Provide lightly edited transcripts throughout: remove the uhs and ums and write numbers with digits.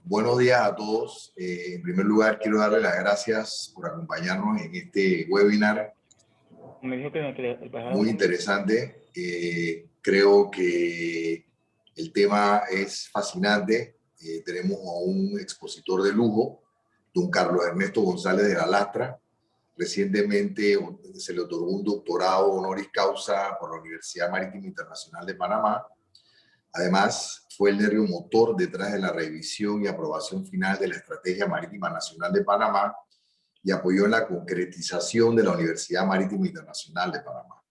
Buenos días a todos. En primer lugar, quiero darle las gracias por acompañarnos en este webinar Me dijo que no quería el pájaro. muy interesante. Creo que el tema es fascinante. Tenemos a un expositor de lujo, don Carlos Ernesto González de la Lastra. Recientemente se le otorgó un doctorado honoris causa por la Universidad Marítima Internacional de Panamá. Además, fue el nervio motor detrás de la revisión y aprobación final de la Estrategia Marítima Nacional de Panamá y apoyó en la concretización de la Universidad Marítima Internacional de Panamá.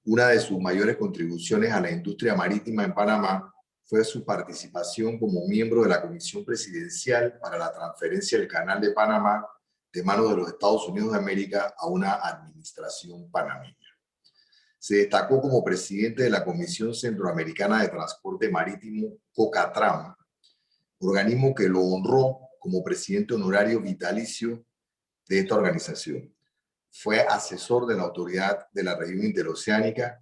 Una de sus mayores contribuciones a la industria marítima en Panamá fue su participación como miembro de la Comisión Presidencial para la transferencia del Canal de Panamá de manos de los Estados Unidos de América a una administración panameña. Se destacó como presidente de la Comisión Centroamericana de Transporte Marítimo, COCATRAM, organismo que lo honró como presidente honorario vitalicio de esta organización. Fue asesor de la Autoridad de la Región Interoceánica,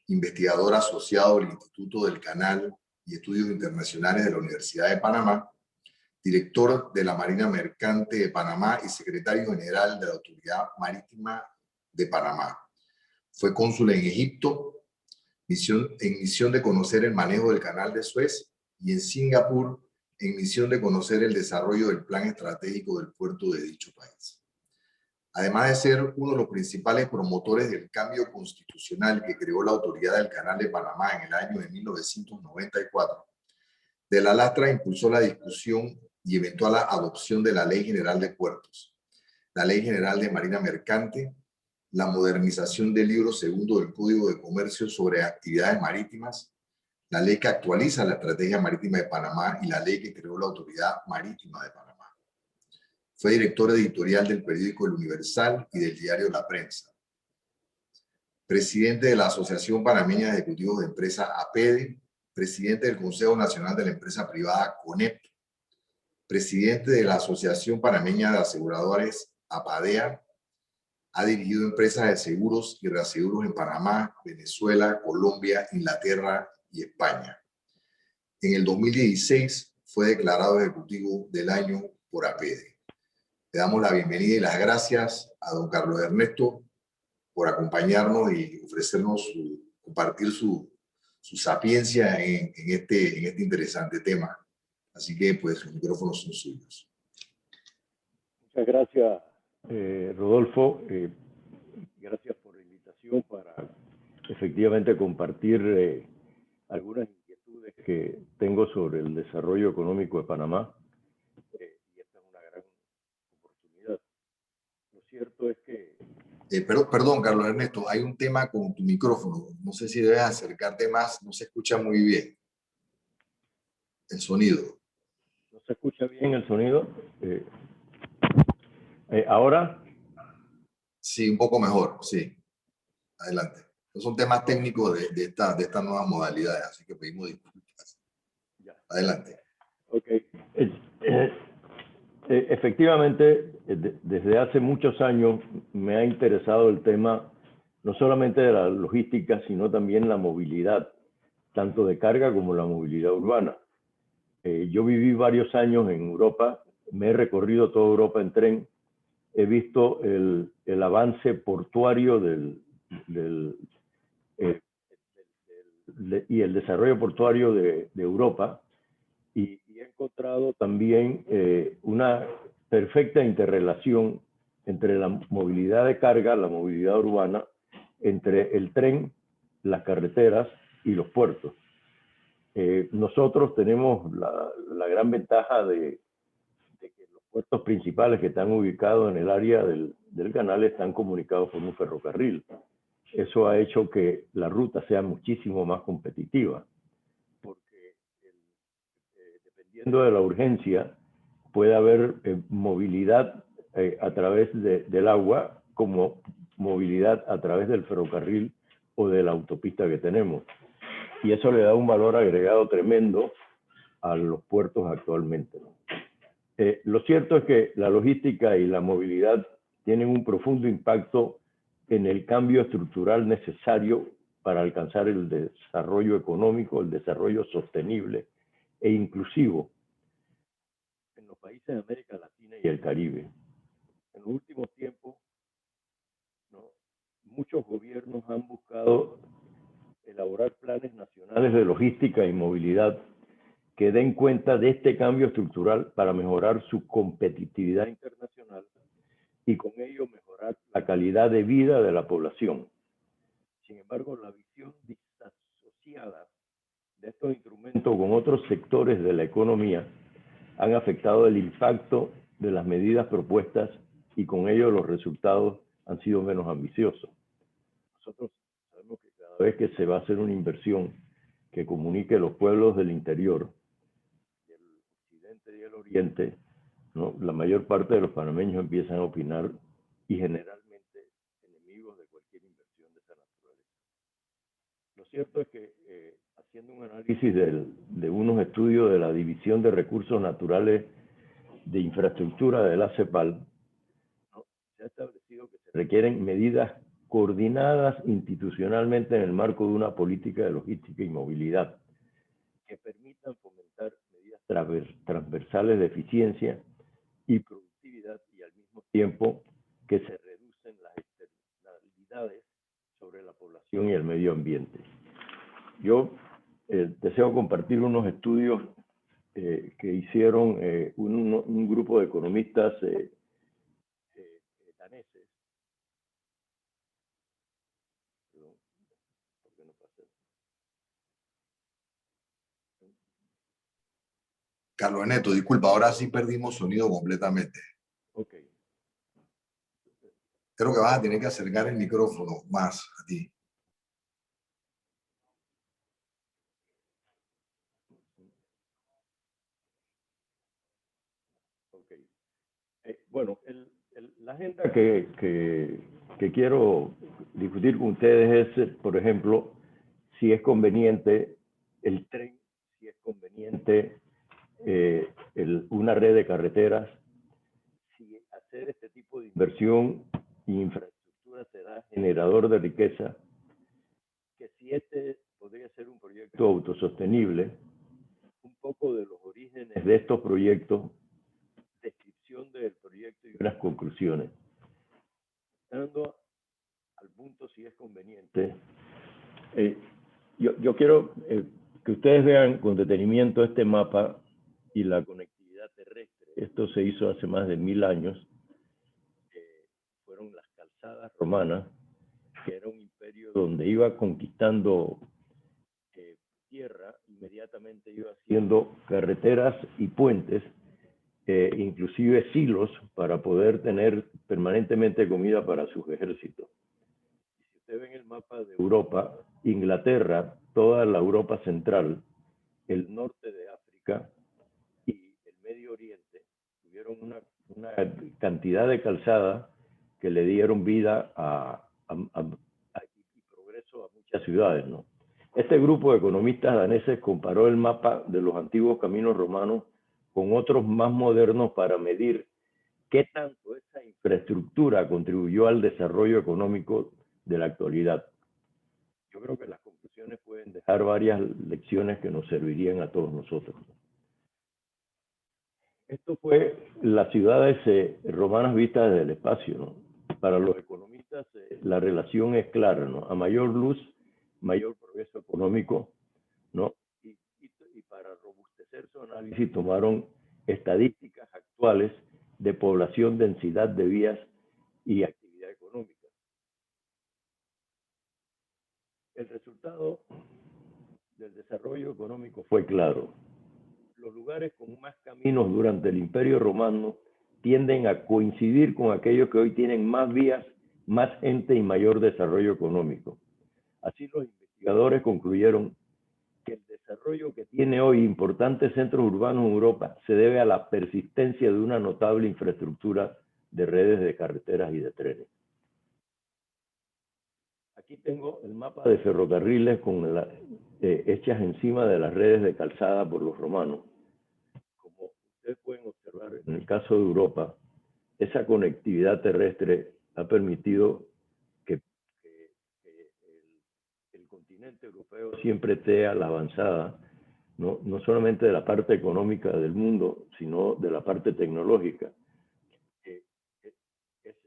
investigador asociado del Instituto del Canal y Estudios Internacionales de la Universidad de Panamá, director de la Marina Mercante de Panamá y secretario general de la Autoridad Marítima de Panamá. Fue cónsul en Egipto, en misión de conocer el manejo del Canal de Suez, y en Singapur, en misión de conocer el desarrollo del plan estratégico del puerto de dicho país. Además de ser uno de los principales promotores del cambio constitucional que creó la Autoridad del Canal de Panamá en el año de 1994, de la Lastra impulsó la discusión y eventual adopción de la Ley General de Puertos, la Ley General de Marina Mercante, la modernización del libro segundo del Código de Comercio sobre actividades marítimas, la ley que actualiza la Estrategia Marítima de Panamá y la ley que creó la Autoridad Marítima de Panamá. Fue director editorial del periódico El Universal y del diario La Prensa. Presidente de la Asociación Panameña de Ejecutivos de Empresa, APEDE, presidente del Consejo Nacional de la Empresa Privada, CONEP, presidente de la Asociación Panameña de Aseguradores, APADEA. Ha dirigido empresas de seguros y reaseguros en Panamá, Venezuela, Colombia, Inglaterra y España. En el 2016 fue declarado Ejecutivo del Año por APEDE. Le damos la bienvenida y las gracias a don Carlos Ernesto por acompañarnos y ofrecernos compartir su sapiencia en este interesante tema. Así que, pues, los micrófonos son suyos. Muchas gracias, Rodolfo. Gracias por la invitación para efectivamente compartir algunas inquietudes que tengo sobre el desarrollo económico de Panamá. Y esta es una gran oportunidad. Lo cierto es que... Perdón, Carlos Ernesto, hay un tema con tu micrófono. No sé si debes acercarte más, no se escucha muy bien el sonido. ¿No se escucha bien el sonido? ¿Ahora? Sí, un poco mejor, sí. Adelante. Estos son temas técnicos de estas nuevas modalidades, así que pedimos disculpas. Ya. Adelante. Ok. Efectivamente, desde hace muchos años me ha interesado el tema no solamente de la logística, sino también la movilidad, tanto de carga como la movilidad urbana. Yo viví varios años en Europa, me he recorrido toda Europa en tren, he visto el avance portuario y el desarrollo portuario de Europa, y he encontrado también una perfecta interrelación entre la movilidad de carga, la movilidad urbana, entre el tren, las carreteras y los puertos. Nosotros tenemos la gran ventaja de que los puertos principales que están ubicados en el área del canal están comunicados por un ferrocarril. Eso ha hecho que la ruta sea muchísimo más competitiva, porque dependiendo de la urgencia, puede haber movilidad a través del agua como movilidad a través del ferrocarril o de la autopista que tenemos. Y eso le da un valor agregado tremendo a los puertos actualmente. Lo cierto es que la logística y la movilidad tienen un profundo impacto en el cambio estructural necesario para alcanzar el desarrollo económico, el desarrollo sostenible e inclusivo. países de América Latina y el Caribe. En los últimos tiempos, ¿no?, muchos gobiernos han buscado elaborar planes nacionales de logística y movilidad que den cuenta de este cambio estructural para mejorar su competitividad internacional y con ello mejorar la calidad de vida de la población. Sin embargo, la visión disasociada de estos instrumentos con otros sectores de la economía han afectado el impacto de las medidas propuestas y con ello los resultados han sido menos ambiciosos. Nosotros sabemos que cada vez que se va a hacer una inversión que comunique los pueblos del interior, del occidente y el oriente, ¿no?, la mayor parte de los panameños empiezan a opinar y generalmente enemigos de cualquier inversión de esa naturaleza. Lo cierto es que haciendo un análisis de unos estudios de la División de Recursos Naturales de Infraestructura de la CEPAL, ¿no?, se ha establecido que se requieren medidas coordinadas institucionalmente en el marco de una política de logística y movilidad que permitan fomentar medidas transversales de eficiencia y productividad y al mismo tiempo que se reducen las externalidades sobre la población y el medio ambiente. Yo deseo compartir unos estudios que hicieron un grupo de economistas daneses. Perdón, ¿por qué no pasa? Carlos Ernesto, disculpa, ahora sí perdimos sonido completamente. Ok. Creo que vas a tener que acercar el micrófono más a ti. Okay. Bueno, la agenda que quiero discutir con ustedes es, por ejemplo, si es conveniente el tren, si es conveniente una red de carreteras, si hacer este tipo de inversión y infraestructura será generador de riqueza, que si este podría ser un proyecto autosostenible, un poco de los orígenes de estos proyectos, descripción del proyecto y unas conclusiones. Dando al punto si es conveniente, yo quiero que ustedes vean con detenimiento este mapa y la conectividad terrestre. Esto se hizo hace más de 1000 años. Fueron las calzadas romanas, que era un imperio donde iba conquistando tierra, inmediatamente iba haciendo carreteras y puentes, inclusive silos para poder tener permanentemente comida para sus ejércitos. Si usted ve en el mapa de Europa, Inglaterra, toda la Europa central, el norte de África y el Medio Oriente tuvieron una cantidad de calzada que le dieron vida y progreso a muchas ciudades, ¿no? Este grupo de economistas daneses comparó el mapa de los antiguos caminos romanos con otros más modernos para medir qué tanto esa infraestructura contribuyó al desarrollo económico de la actualidad. Yo creo que las conclusiones pueden dejar varias lecciones que nos servirían a todos nosotros. Esto fue las ciudades romanas vistas desde el espacio, ¿no? Para los economistas la relación es clara, ¿no? A mayor luz, mayor progreso económico, ¿no? Y para robustecer su análisis tomaron estadísticas actuales de población, densidad de vías y actividad económica. El resultado del desarrollo económico fue claro. Los lugares con más caminos durante el Imperio Romano tienden a coincidir con aquellos que hoy tienen más vías, más gente y mayor desarrollo económico. Así los investigadores concluyeron que el desarrollo que tiene hoy importantes centros urbanos en Europa se debe a la persistencia de una notable infraestructura de redes de carreteras y de trenes. Aquí tengo el mapa de ferrocarriles hechas encima de las redes de calzada por los romanos. Como ustedes pueden observar, en el caso de Europa, esa conectividad terrestre ha permitido que el continente europeo siempre esté a la avanzada, no solamente de la parte económica del mundo, sino de la parte tecnológica.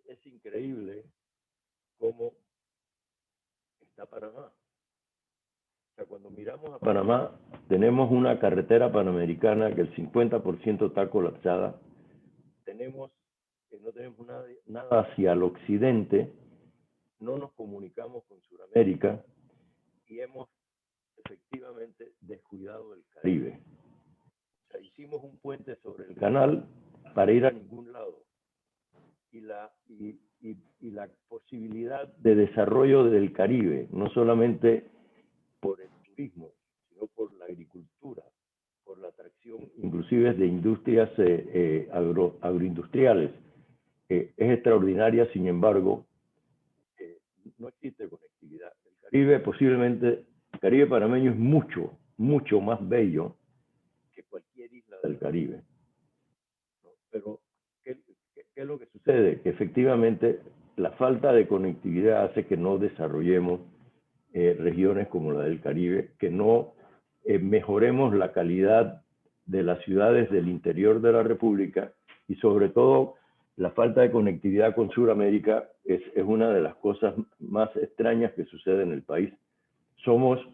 Es increíble cómo está Panamá. O sea, cuando miramos a Panamá, tenemos una carretera panamericana que el 50% está colapsada. No tenemos nada hacia el occidente, no nos comunicamos con Sudamérica y hemos efectivamente descuidado el Caribe. O sea, hicimos un puente sobre el canal para ir a ningún lado. Y la posibilidad de desarrollo del Caribe, no solamente por el turismo, sino por la agricultura, por la atracción inclusive de industrias agroindustriales, es extraordinaria. Sin embargo, no existe conectividad. El Caribe panameño es mucho, mucho más bello que cualquier isla del Caribe. ¿No? Pero, ¿qué es lo que sucede? Que efectivamente la falta de conectividad hace que no desarrollemos regiones como la del Caribe, que no mejoremos la calidad de las ciudades del interior de la República, y sobre todo la falta de conectividad con Sudamérica es una de las cosas más extrañas que sucede en el país. Somos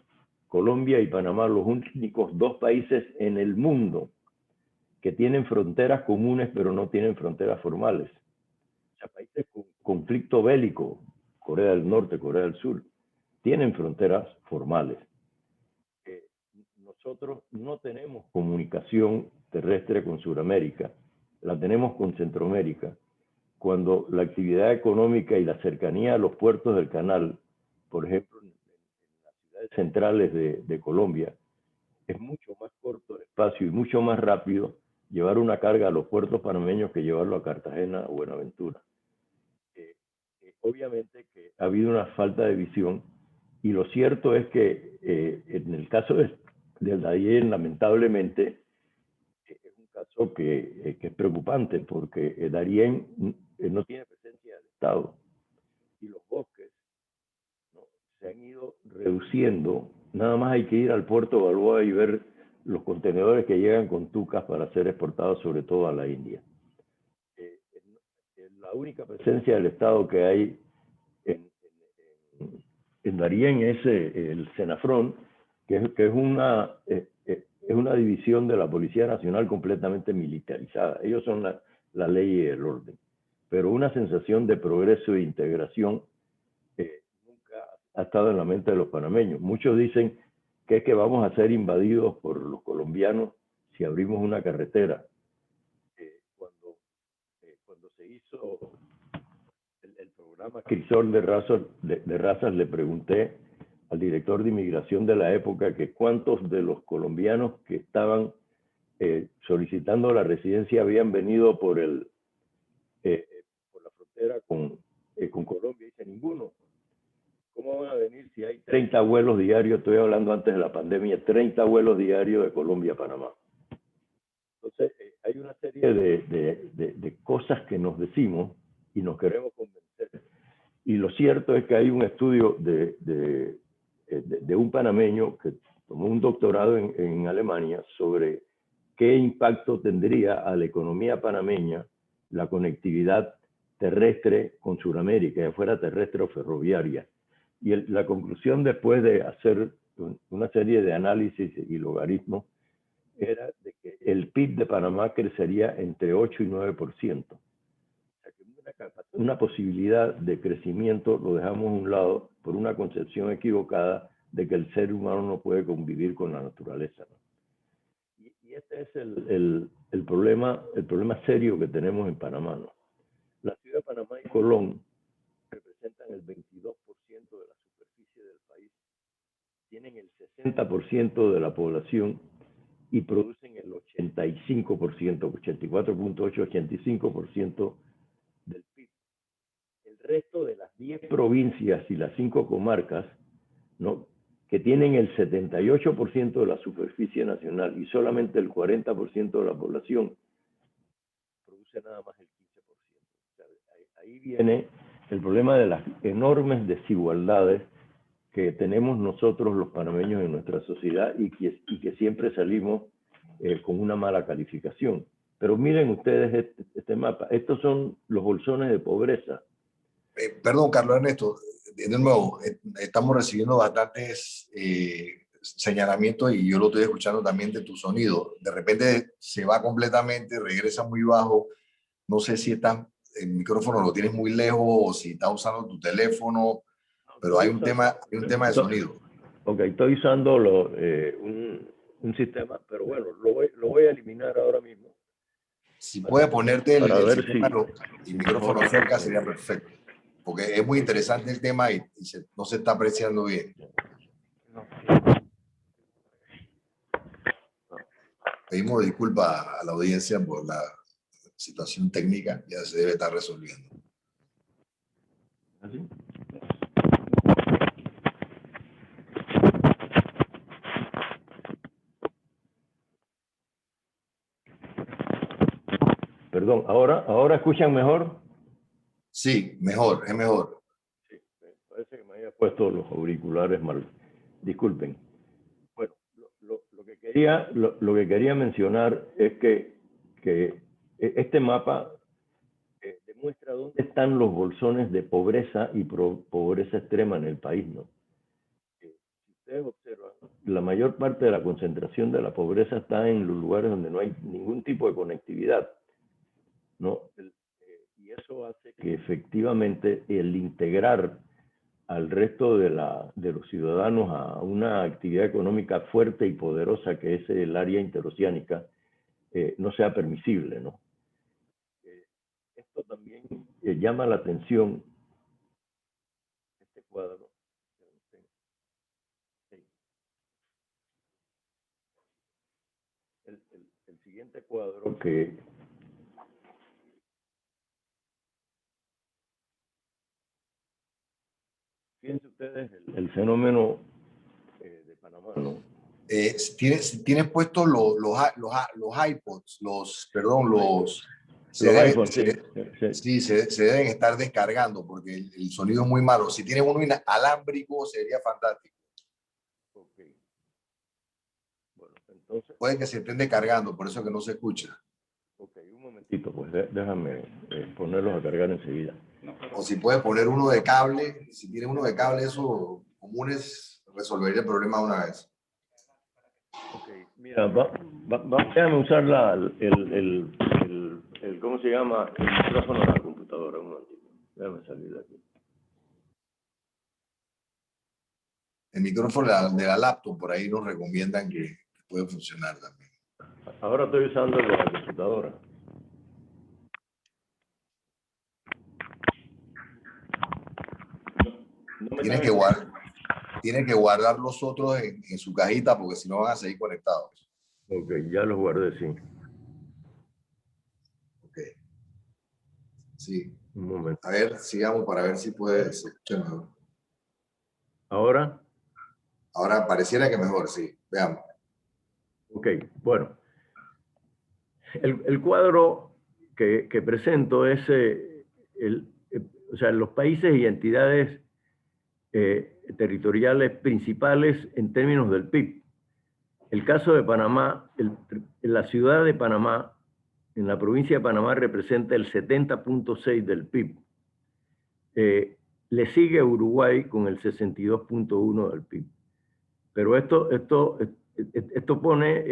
Colombia y Panamá los únicos dos países en el mundo que tienen fronteras comunes pero no tienen fronteras formales. O sea, países con conflicto bélico, Corea del Norte, Corea del Sur, tienen fronteras formales. Nosotros no tenemos comunicación terrestre con Sudamérica, la tenemos con Centroamérica, cuando la actividad económica y la cercanía a los puertos del canal, por ejemplo, en las ciudades centrales de Colombia, es mucho más corto el espacio y mucho más rápido llevar una carga a los puertos panameños que llevarlo a Cartagena o Buenaventura. Obviamente que ha habido una falta de visión, y lo cierto es que en el caso de Darién, lamentablemente, es un caso que es preocupante, porque Darién no tiene presencia del Estado, y los bosques, ¿no?, se han ido reduciendo. Nada más hay que ir al puerto de Balboa y ver los contenedores que llegan con tucas para ser exportados sobre todo a la India. La única presencia del Estado que hay en Darién es el Senafrón, que es una división de la Policía Nacional completamente militarizada. Ellos son la ley y el orden. Pero una sensación de progreso e integración nunca ha estado en la mente de los panameños. Muchos dicen que es que vamos a ser invadidos por los colombianos si abrimos una carretera. Cuando se hizo el programa Crisol de razas, le pregunté al director de inmigración de la época que cuántos de los colombianos que estaban solicitando la residencia habían venido por la frontera con Colombia. Dice, ninguno. ¿Cómo van a venir si hay 30 vuelos diarios? Estoy hablando antes de la pandemia, 30 vuelos diarios de Colombia a Panamá. Entonces, hay una serie de cosas que nos decimos y nos queremos convencer. Y lo cierto es que hay un estudio de un panameño que tomó un doctorado en Alemania sobre qué impacto tendría a la economía panameña la conectividad terrestre con Sudamérica, ya fuera terrestre o ferroviaria. Y la conclusión, después de hacer una serie de análisis y logaritmos, era de que el PIB de Panamá crecería entre 8 y 9%. O sea, que una posibilidad de crecimiento lo dejamos a un lado por una concepción equivocada de que el ser humano no puede convivir con la naturaleza, ¿no? Y este es el problema serio que tenemos en Panamá, ¿no? La ciudad de Panamá y Colón representan el 22% de la superficie del país, tienen el 60% de la población y producen el 85%, 84.8, 85% del PIB. El resto de las 10 provincias y las 5 comarcas, ¿no?, que tienen el 78% de la superficie nacional y solamente el 40% de la población, produce nada más el 15%. O sea, ahí viene el problema de las enormes desigualdades que tenemos nosotros los panameños en nuestra sociedad y que siempre salimos con una mala calificación. Pero miren ustedes este mapa. Estos son los bolsones de pobreza. Perdón, Carlos Ernesto, de nuevo, estamos recibiendo bastantes señalamientos y yo lo estoy escuchando también de tu sonido. De repente se va completamente, regresa muy bajo. No sé si el micrófono lo tienes muy lejos o si estás usando tu teléfono, pero hay un tema de sonido. Ok, estoy usando un sistema, pero bueno, lo voy a eliminar ahora mismo. Si puedes ponerte el micrófono mejor, cerca sería perfecto, porque es muy interesante el tema y no se está apreciando bien. Pedimos disculpas a la audiencia por la situación técnica, ya se debe estar resolviendo. ¿Así? Perdón, ¿ahora escuchan mejor? Sí, mejor, es mejor. Sí, parece que me había puesto los auriculares mal. Disculpen. Bueno, lo que quería mencionar es que este mapa demuestra dónde están los bolsones de pobreza y pobreza extrema en el país, ¿no? Si ustedes observan, la mayor parte de la concentración de la pobreza está en los lugares donde no hay ningún tipo de conectividad, ¿no? Y eso hace que efectivamente el integrar al resto de los ciudadanos a una actividad económica fuerte y poderosa que es el área interoceánica no sea permisible, ¿no? Esto también llama la atención, este cuadro. El siguiente cuadro que fíjense ustedes el fenómeno de Panamá, ¿no? Tienes puestos los iPods, los iPhones, sí, se deben estar descargando porque el sonido es muy malo. Si tienes uno inalámbrico sería fantástico. Okay. Bueno, entonces, puede que se estén descargando, por eso que no se escucha. Ok, un momentito, pues déjame ponerlos a cargar enseguida. O si puedes poner uno de cable, si tienes uno de cable, esos comunes, resolvería el problema de una vez. Ok, mira, déjame usar ¿cómo se llama? El micrófono de la computadora, un momentito. Déjame salir de aquí. El micrófono de la laptop, por ahí nos recomiendan que puede funcionar también. Ahora estoy usando el de la computadora. Tienes que guardar los otros en su cajita porque si no van a seguir conectados. Ok, ya los guardé, sí. Ok. Sí. Un momento. A ver, sigamos para ver si puede escuchar mejor. ¿Ahora? Ahora pareciera que mejor, sí. Veamos. Ok, bueno. El cuadro que presento es o sea, los países y entidades territoriales principales en términos del PIB. El caso de Panamá, la ciudad de Panamá, en la provincia de Panamá, representa el 70.6 del PIB. Le sigue Uruguay con el 62.1 del PIB. Pero esto pone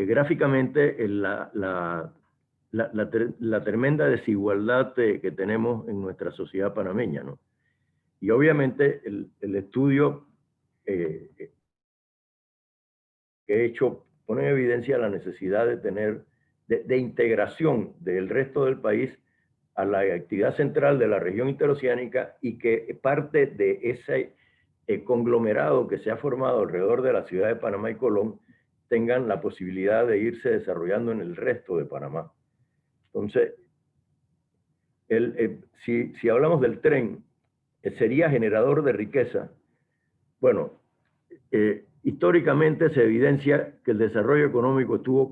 gráficamente la tremenda desigualdad que tenemos en nuestra sociedad panameña, ¿no? Y obviamente el estudio que he hecho pone en evidencia la necesidad de integración del resto del país a la actividad central de la región interoceánica y que parte de ese conglomerado que se ha formado alrededor de la ciudad de Panamá y Colón tengan la posibilidad de irse desarrollando en el resto de Panamá. Entonces, si hablamos del tren, sería generador de riqueza. Bueno, históricamente se evidencia que el desarrollo económico estuvo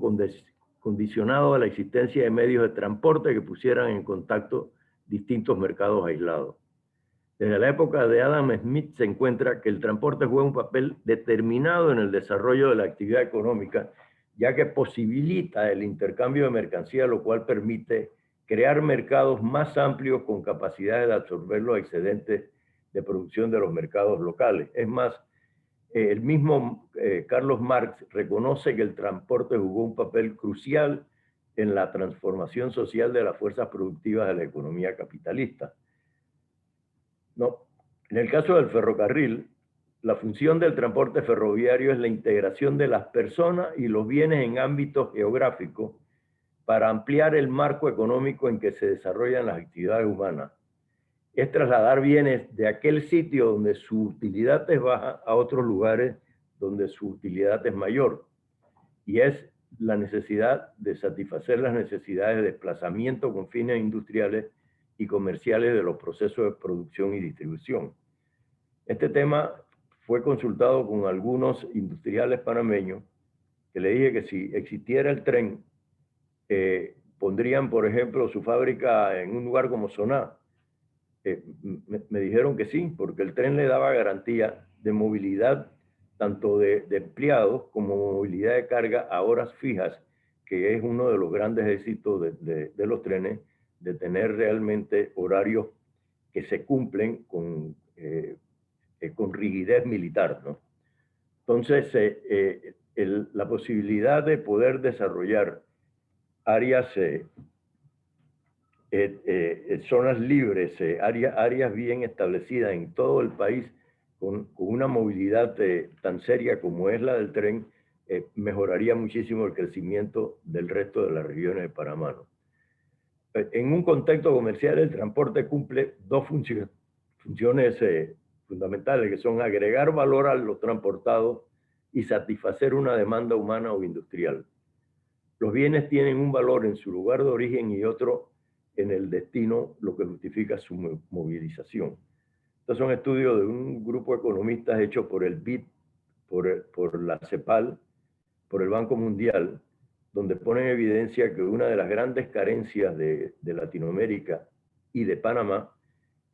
condicionado a la existencia de medios de transporte que pusieran en contacto distintos mercados aislados. Desde la época de Adam Smith se encuentra que el transporte juega un papel determinado en el desarrollo de la actividad económica, ya que posibilita el intercambio de mercancía, lo cual permite crear mercados más amplios con capacidad de absorber los excedentes de producción de los mercados locales. Es más, el mismo Carlos Marx reconoce que el transporte jugó un papel crucial en la transformación social de las fuerzas productivas de la economía capitalista. No. En el caso del ferrocarril, la función del transporte ferroviario es la integración de las personas y los bienes en ámbitos geográficos para ampliar el marco económico en que se desarrollan las actividades humanas. Es trasladar bienes de aquel sitio donde su utilidad es baja a otros lugares donde su utilidad es mayor. Y es la necesidad de satisfacer las necesidades de desplazamiento con fines industriales y comerciales de los procesos de producción y distribución. Este tema fue consultado con algunos industriales panameños que le dije que si existiera el tren, pondrían, por ejemplo, su fábrica en un lugar como Soná. Me dijeron que sí, porque el tren le daba garantía de movilidad tanto de empleados como movilidad de carga a horas fijas, que es uno de los grandes éxitos de los trenes, de tener realmente horarios que se cumplen con rigidez militar, ¿no? Entonces, la posibilidad de poder desarrollar áreas, zonas libres, áreas bien establecidas en todo el país, con una movilidad tan seria como es la del tren, mejoraría muchísimo el crecimiento del resto de las regiones de Panamá, ¿no? En un contexto comercial, el transporte cumple dos funciones fundamentales, que son agregar valor a lo transportado y satisfacer una demanda humana o industrial. Los bienes tienen un valor en su lugar de origen y otro en el destino, lo que justifica su movilización. Estos son estudios de un grupo de economistas hechos por el BID, por la CEPAL, por el Banco Mundial, donde ponen en evidencia que una de las grandes carencias de Latinoamérica y de Panamá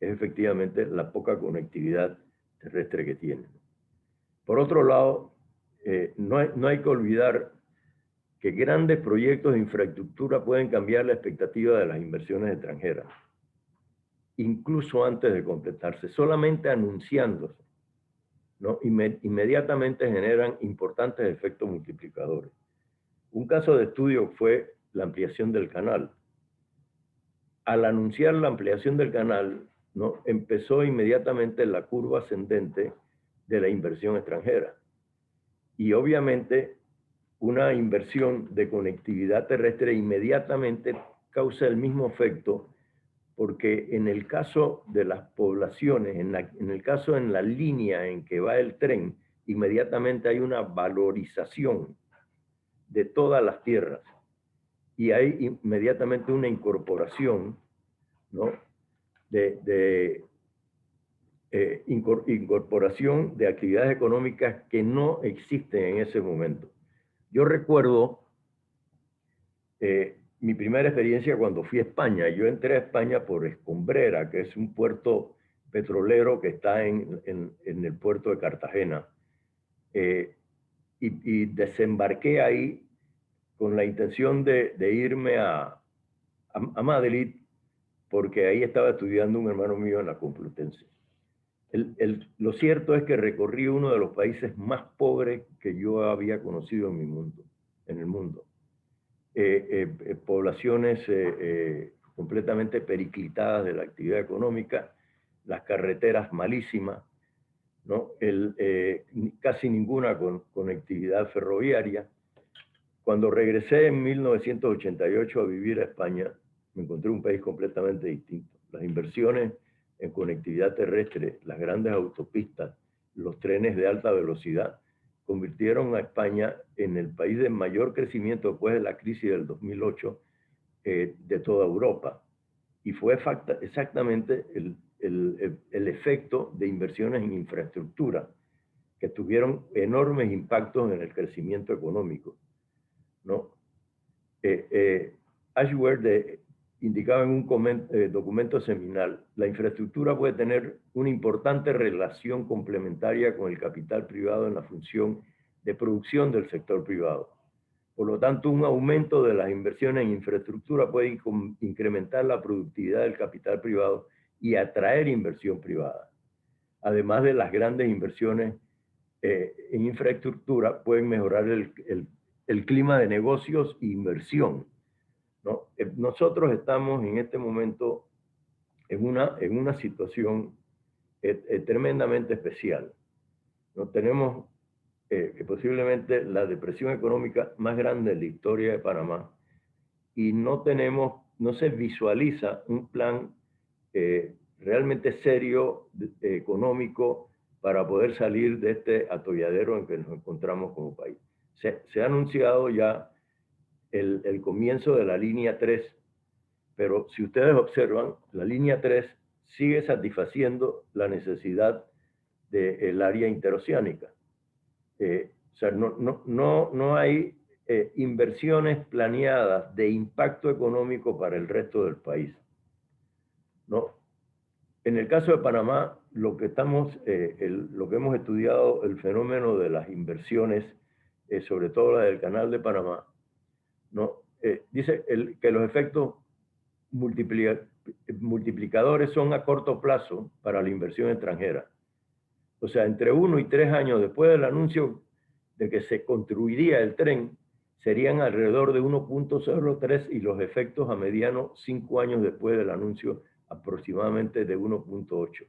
es efectivamente la poca conectividad terrestre que tienen. Por otro lado, no hay que olvidar que grandes proyectos de infraestructura pueden cambiar la expectativa de las inversiones extranjeras, incluso antes de completarse, solamente anunciándose, ¿no? Inmediatamente generan importantes efectos multiplicadores. Un caso de estudio fue la ampliación del canal. Al anunciar la ampliación del canal, ¿no?, empezó inmediatamente la curva ascendente de la inversión extranjera. Y obviamente una inversión de conectividad terrestre inmediatamente causa el mismo efecto, porque en el caso de las poblaciones, en la línea en que va el tren, inmediatamente hay una valorización de todas las tierras y hay inmediatamente una incorporación, ¿no?, incorporación de actividades económicas que no existen en ese momento. Yo recuerdo mi primera experiencia cuando fui a España. Yo entré a España por Escombrera, que es un puerto petrolero que está en el puerto de Cartagena. Y desembarqué ahí con la intención de irme a Madrid, porque ahí estaba estudiando un hermano mío en la Complutense. Lo cierto es que recorrí uno de los países más pobres que yo había conocido en el mundo. Poblaciones completamente periclitadas de la actividad económica, las carreteras malísimas, ¿no? Casi ninguna conectividad ferroviaria. Cuando regresé en 1988 a vivir a España, me encontré un país completamente distinto. Las inversiones en conectividad terrestre, las grandes autopistas, los trenes de alta velocidad, convirtieron a España en el país de mayor crecimiento después de la crisis del 2008 de toda Europa. Y fue exactamente el efecto de inversiones en infraestructura, que tuvieron enormes impactos en el crecimiento económico, ¿no? Ashworth indicaba en un documento seminal, la infraestructura puede tener una importante relación complementaria con el capital privado en la función de producción del sector privado. Por lo tanto, un aumento de las inversiones en infraestructura puede incrementar la productividad del capital privado y atraer inversión privada. Además de las grandes inversiones en infraestructura, pueden mejorar el clima de negocios e inversión, ¿no? Nosotros estamos en este momento en una situación tremendamente especial. ¿No? Tenemos posiblemente la depresión económica más grande en la historia de Panamá y no se visualiza un plan realmente serio económico para poder salir de este atolladero en que nos encontramos como país. Se ha anunciado ya el comienzo de la línea 3, pero si ustedes observan, la línea 3 sigue satisfaciendo la necesidad del área interoceánica. O sea, no hay inversiones planeadas de impacto económico para el resto del país, ¿no? En el caso de Panamá, lo que hemos estudiado, el fenómeno de las inversiones, sobre todo la del Canal de Panamá, ¿no? Dice que los efectos multiplicadores son a corto plazo para la inversión extranjera. O sea, entre 1 y 3 años después del anuncio de que se construiría el tren, serían alrededor de 1.03 y los efectos a mediano 5 años después del anuncio aproximadamente de 1.8.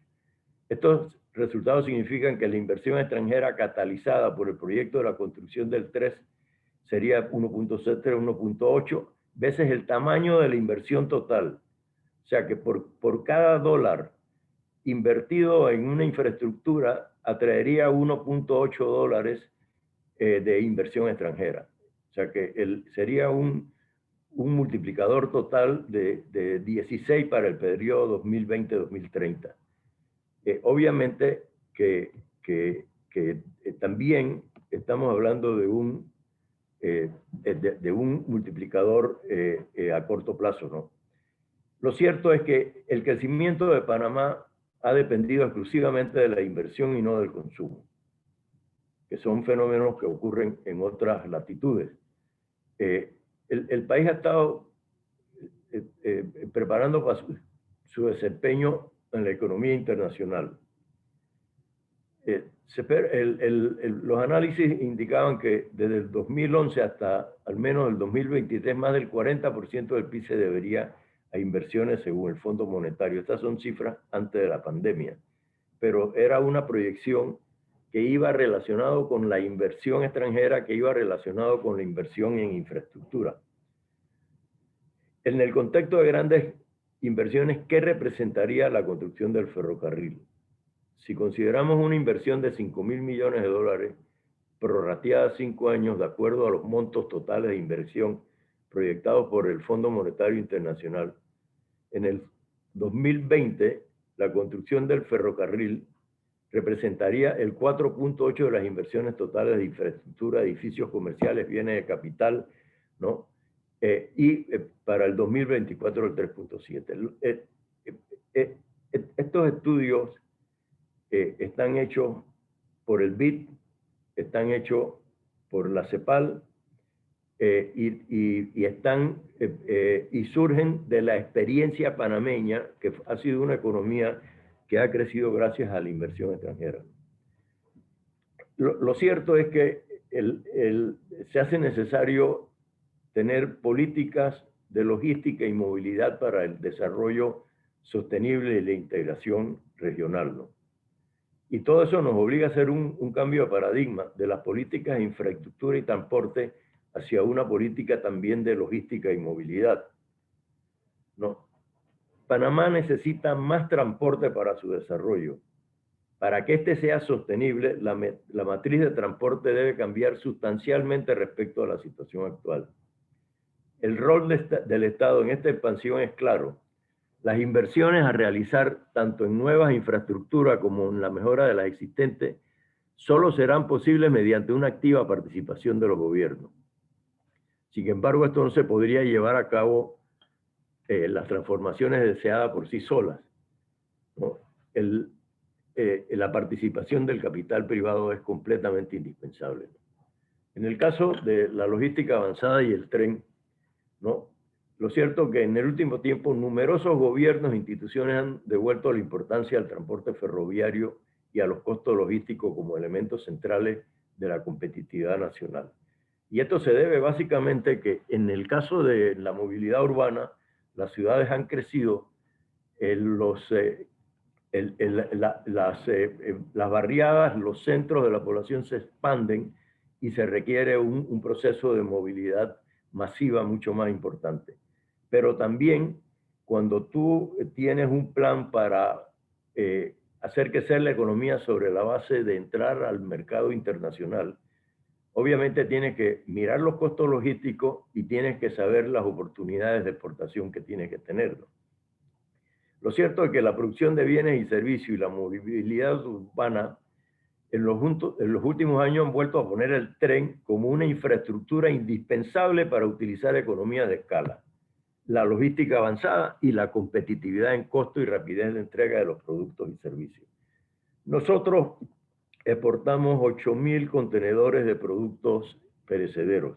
Estos resultados significan que la inversión extranjera catalizada por el proyecto de la construcción del tren sería 1.7, 1.8 veces el tamaño de la inversión total. O sea que por cada dólar invertido en una infraestructura atraería 1.8 dólares de inversión extranjera. O sea que sería un multiplicador total de 16 para el periodo 2020-2030. Obviamente que también estamos hablando de un multiplicador a corto plazo, ¿no? Lo cierto es que el crecimiento de Panamá ha dependido exclusivamente de la inversión y no del consumo, que son fenómenos que ocurren en otras latitudes. El país ha estado preparando para su desempeño en la economía internacional. Los análisis indicaban que desde el 2011 hasta al menos el 2023, más del 40% del PIB se debería a inversiones según el Fondo Monetario. Estas son cifras antes de la pandemia, pero era una proyección que iba relacionado con la inversión extranjera, que iba relacionado con la inversión en infraestructura. En el contexto de grandes inversiones, ¿qué representaría la construcción del ferrocarril? Si consideramos una inversión de 5.000 millones de dólares, prorrateada a 5 años, de acuerdo a los montos totales de inversión proyectados por el Fondo Monetario Internacional, en el 2020, la construcción del ferrocarril representaría el 4.8 de las inversiones totales de infraestructura, edificios comerciales, bienes de capital, ¿no? Para el 2024 el 3.7. Estos estudios están hechos por el BID, están hechos por la CEPAL y surgen de la experiencia panameña, que ha sido una economía que ha crecido gracias a la inversión extranjera. Lo cierto es que se hace necesario tener políticas de logística y movilidad para el desarrollo sostenible y la integración regional, ¿no? Y todo eso nos obliga a hacer un cambio de paradigma de las políticas de infraestructura y transporte hacia una política también de logística y movilidad, ¿no? Panamá necesita más transporte para su desarrollo. Para que este sea sostenible, la matriz de transporte debe cambiar sustancialmente respecto a la situación actual. El rol del Estado en esta expansión es claro. Las inversiones a realizar tanto en nuevas infraestructuras como en la mejora de las existentes solo serán posibles mediante una activa participación de los gobiernos. Sin embargo, esto no se podría llevar a cabo las transformaciones deseadas por sí solas, ¿no? La participación del capital privado es completamente indispensable, ¿no? En el caso de la logística avanzada y el tren, ¿no? Lo cierto es que en el último tiempo numerosos gobiernos e instituciones han devuelto la importancia al transporte ferroviario y a los costos logísticos como elementos centrales de la competitividad nacional. Y esto se debe básicamente que en el caso de la movilidad urbana, las ciudades han crecido, las barriadas, los centros de la población se expanden y se requiere un proceso de movilidad masiva mucho más importante. Pero también cuando tú tienes un plan para hacer crecer la economía sobre la base de entrar al mercado internacional, obviamente tienes que mirar los costos logísticos y tienes que saber las oportunidades de exportación que tienes que tener, ¿no? Lo cierto es que la producción de bienes y servicios y la movilidad urbana en los últimos años han vuelto a poner el tren como una infraestructura indispensable para utilizar economías de escala, la logística avanzada y la competitividad en costo y rapidez de entrega de los productos y servicios. Nosotros exportamos 8.000 contenedores de productos perecederos.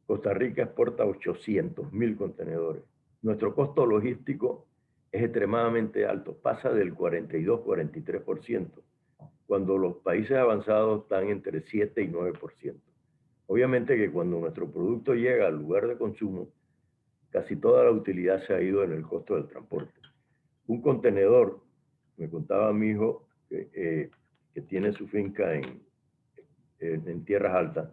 Costa Rica exporta 800.000 contenedores. Nuestro costo logístico es extremadamente alto, pasa del 42-43%, cuando los países avanzados están entre 7 y 9%. Obviamente que cuando nuestro producto llega al lugar de consumo, casi toda la utilidad se ha ido en el costo del transporte. Un contenedor, me contaba mi hijo, que tiene su finca en tierras altas,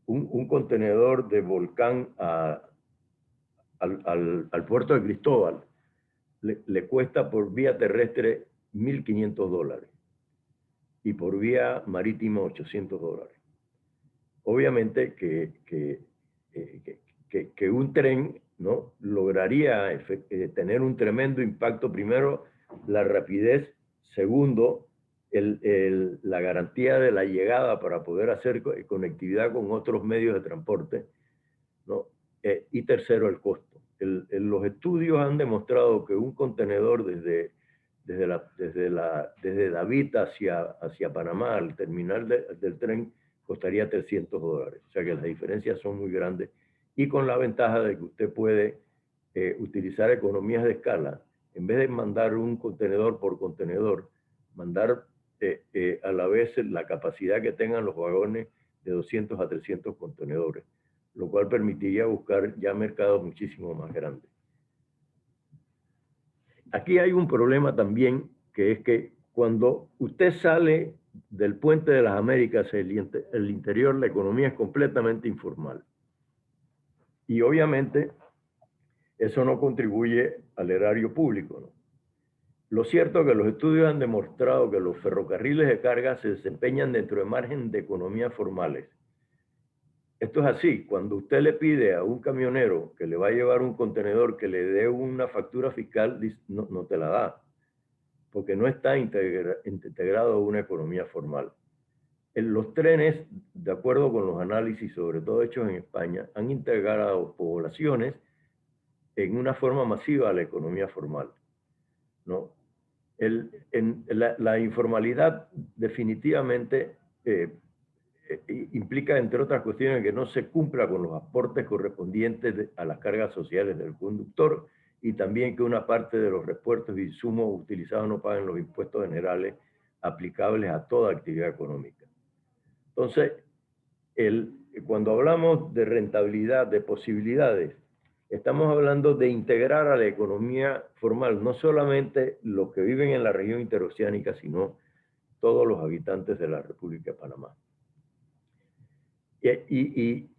un contenedor de Volcán al puerto de Cristóbal le cuesta por vía terrestre $1.500 y por vía marítima $800. Obviamente que un tren, ¿no?, lograría tener un tremendo impacto. Primero, la rapidez. Segundo, la garantía de la llegada para poder hacer conectividad con otros medios de transporte, ¿no? Y tercero, el costo. Los estudios han demostrado que un contenedor desde David hacia Panamá, al terminal del tren, costaría $300. O sea que las diferencias son muy grandes. Y con la ventaja de que usted puede utilizar economías de escala. En vez de mandar un contenedor por contenedor, mandar a la vez la capacidad que tengan los vagones de 200 a 300 contenedores, lo cual permitiría buscar ya mercados muchísimo más grandes. Aquí hay un problema también, que es que cuando usted sale del Puente de las Américas, el interior, la economía es completamente informal. Y obviamente eso no contribuye al erario público, ¿no? Lo cierto es que los estudios han demostrado que los ferrocarriles de carga se desempeñan dentro de margen de economías formales. Esto es así. Cuando usted le pide a un camionero que le va a llevar un contenedor que le dé una factura fiscal, no te la da, porque no está integrado a una economía formal. Los trenes, de acuerdo con los análisis, sobre todo hechos en España, han integrado poblaciones en una forma masiva a la economía formal, ¿no? La informalidad definitivamente implica, entre otras cuestiones, que no se cumpla con los aportes correspondientes a las cargas sociales del conductor, y también que una parte de los repuestos y insumos utilizados no paguen los impuestos generales aplicables a toda actividad económica. Entonces, cuando hablamos de rentabilidad, de posibilidades, estamos hablando de integrar a la economía formal no solamente los que viven en la región interoceánica, sino todos los habitantes de la República de Panamá. Y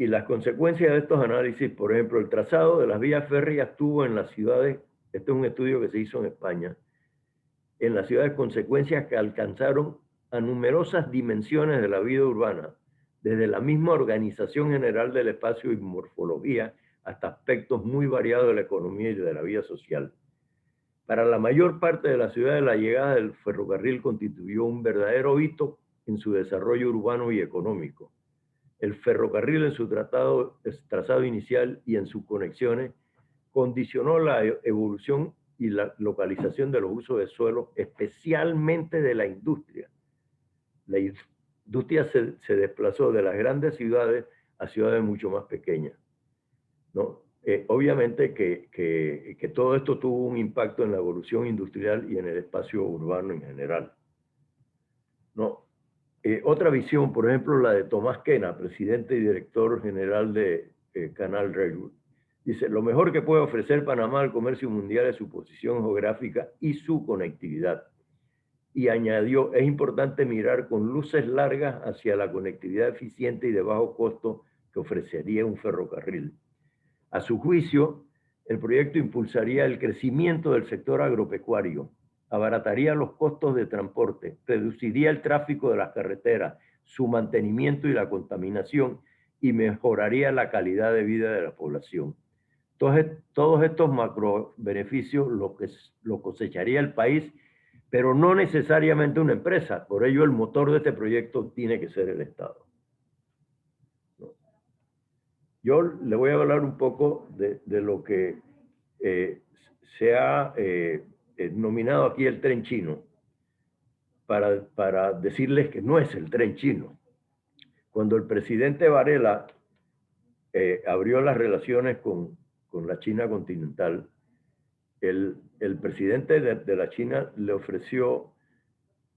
las consecuencias de estos análisis, por ejemplo, el trazado de las vías férreas tuvo en las ciudades, este es un estudio que se hizo en España, en las ciudades consecuencias que alcanzaron a numerosas dimensiones de la vida urbana, desde la misma organización general del espacio y morfología hasta aspectos muy variados de la economía y de la vida social. Para la mayor parte de las ciudades, la llegada del ferrocarril constituyó un verdadero hito en su desarrollo urbano y económico. El ferrocarril en su trazado inicial y en sus conexiones condicionó la evolución y la localización de los usos de suelo, especialmente de la industria. La industria se desplazó de las grandes ciudades a ciudades mucho más pequeñas, ¿no? Obviamente que todo esto tuvo un impacto en la evolución industrial y en el espacio urbano en general, ¿no? Otra visión, por ejemplo, la de Tomás Quena, presidente y director general de Canal Railroad. Dice, lo mejor que puede ofrecer Panamá al comercio mundial es su posición geográfica y su conectividad. Y añadió, es importante mirar con luces largas hacia la conectividad eficiente y de bajo costo que ofrecería un ferrocarril. A su juicio, el proyecto impulsaría el crecimiento del sector agropecuario, abarataría los costos de transporte, reduciría el tráfico de las carreteras, su mantenimiento y la contaminación, y mejoraría la calidad de vida de la población. Todos estos macro beneficios lo cosecharía el país, pero no necesariamente una empresa. Por ello, el motor de este proyecto tiene que ser el Estado. Yo le voy a hablar un poco de lo que se ha nominado aquí el tren chino, para decirles que no es el tren chino. Cuando el presidente Varela abrió las relaciones con la China continental, el presidente de la China le ofreció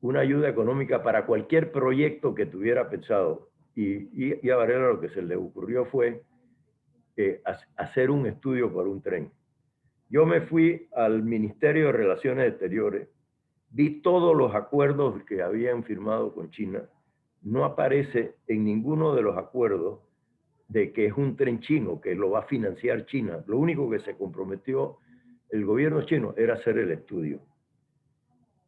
una ayuda económica para cualquier proyecto que tuviera pensado. Y a Varela lo que se le ocurrió fue hacer un estudio para un tren. Yo me fui al Ministerio de Relaciones Exteriores, vi todos los acuerdos que habían firmado con China. No aparece en ninguno de los acuerdos de que es un tren chino, que lo va a financiar China. Lo único que se comprometió el gobierno chino era hacer el estudio,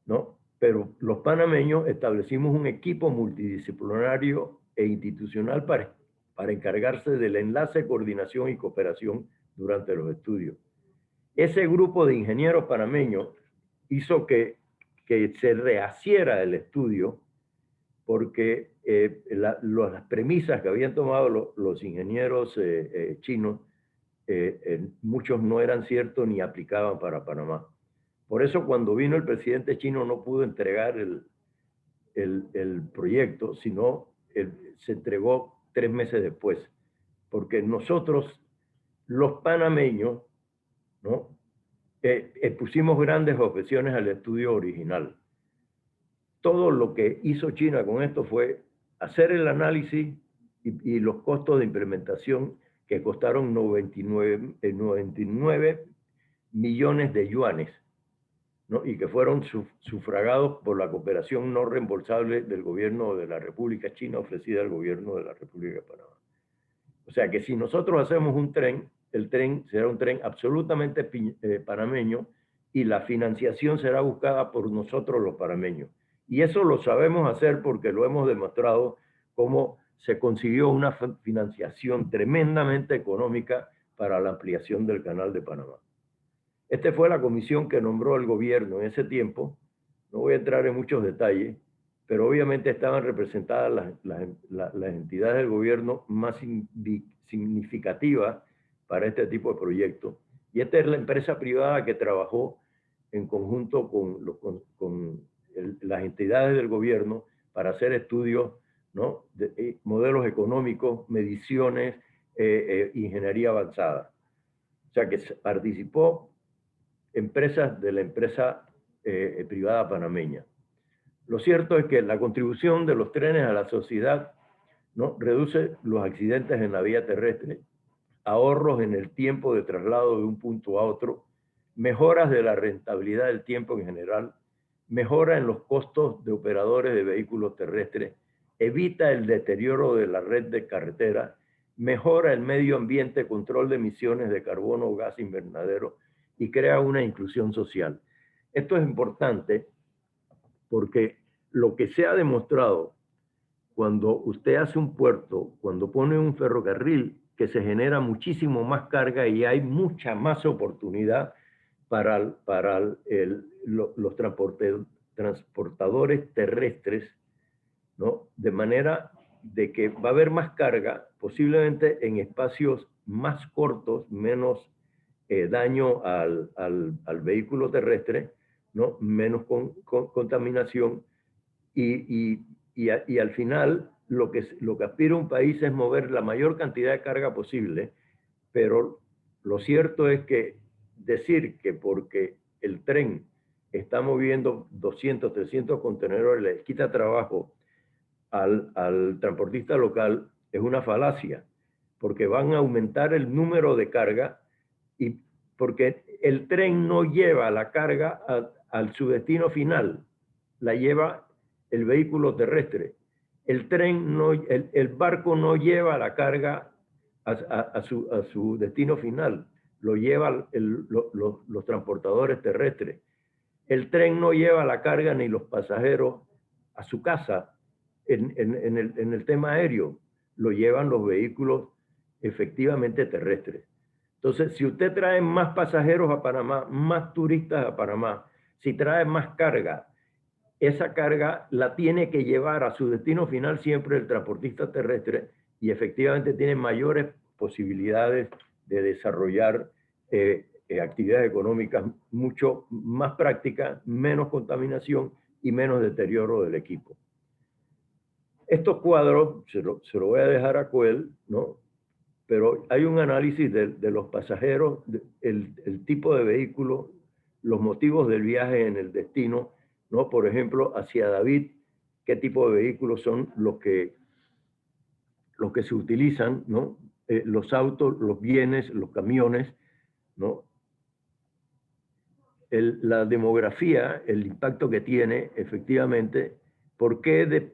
¿no? Pero los panameños establecimos un equipo multidisciplinario e institucional para encargarse del enlace, coordinación y cooperación durante los estudios. Ese grupo de ingenieros panameños hizo que se rehaciera el estudio porque las premisas que habían tomado los ingenieros chinos, muchos no eran ciertos ni aplicaban para Panamá. Por eso cuando vino el presidente chino no pudo entregar el proyecto, sino se entregó 3 meses después, porque nosotros, los panameños, ¿no? Pusimos grandes objeciones al estudio original. Todo lo que hizo China con esto fue hacer el análisis y los costos de implementación que costaron 99 millones de yuanes, ¿no? Y que fueron sufragados por la cooperación no reembolsable del gobierno de la República China ofrecida al gobierno de la República de Panamá. O sea que si nosotros hacemos un tren, el tren será un tren absolutamente panameño y la financiación será buscada por nosotros los panameños. Y eso lo sabemos hacer porque lo hemos demostrado cómo se consiguió una financiación tremendamente económica para la ampliación del Canal de Panamá. Esta fue la comisión que nombró el gobierno en ese tiempo. No voy a entrar en muchos detalles, pero obviamente estaban representadas las entidades del gobierno más significativas para este tipo de proyectos. Y esta es la empresa privada que trabajó en conjunto con las entidades del gobierno para hacer estudios, ¿no? De modelos económicos, mediciones, ingeniería avanzada. O sea que participó empresas de la empresa privada panameña. Lo cierto es que la contribución de los trenes a la sociedad, ¿no? Reduce los accidentes en la vía terrestre, ahorros en el tiempo de traslado de un punto a otro, mejoras de la rentabilidad del tiempo en general, mejora en los costos de operadores de vehículos terrestres, evita el deterioro de la red de carreteras, mejora el medio ambiente, control de emisiones de carbono o gas invernadero y crea una inclusión social. Esto es importante porque lo que se ha demostrado cuando usted hace un puerto, cuando pone un ferrocarril, que se genera muchísimo más carga y hay mucha más oportunidad para los transportadores terrestres, ¿no? De manera de que va a haber más carga, posiblemente en espacios más cortos, menos daño al vehículo terrestre, ¿no? Menos contaminación y al final lo que aspira un país es mover la mayor cantidad de carga posible, pero lo cierto es que decir que porque el tren está moviendo 200, 300 contenedores le quita trabajo al transportista local es una falacia, porque van a aumentar el número de carga y porque el tren no lleva la carga a su destino final, la lleva el vehículo terrestre. El tren no, el barco no lleva la carga a su destino final, lo llevan los transportadores terrestres. El tren no lleva la carga ni los pasajeros a su casa en el tema aéreo, lo llevan los vehículos efectivamente terrestres. Entonces, si usted trae más pasajeros a Panamá, más turistas a Panamá, si trae más carga, esa carga la tiene que llevar a su destino final siempre el transportista terrestre y efectivamente tiene mayores posibilidades de desarrollar actividades económicas mucho más prácticas, menos contaminación y menos deterioro del equipo. Estos cuadros se lo voy a dejar a Coel, ¿no? Pero hay un análisis de los pasajeros, el tipo de vehículo, los motivos del viaje en el destino, ¿no? Por ejemplo, hacia David, qué tipo de vehículos son los que se utilizan, ¿no? Los autos, los bienes, los camiones, ¿no? La demografía, el impacto que tiene, efectivamente, por qué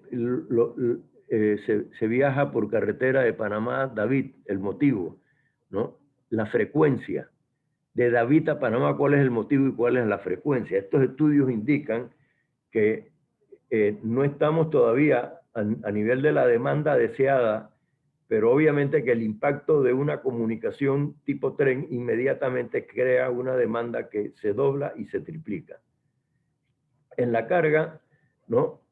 se viaja por carretera de Panamá a David, el motivo, ¿no? La frecuencia. De David a Panamá, ¿cuál es el motivo y cuál es la frecuencia? Estos estudios indican que no estamos todavía a nivel de la demanda deseada, pero obviamente que el impacto de una comunicación tipo tren inmediatamente crea una demanda que se dobla y se triplica. En la carga, ¿no?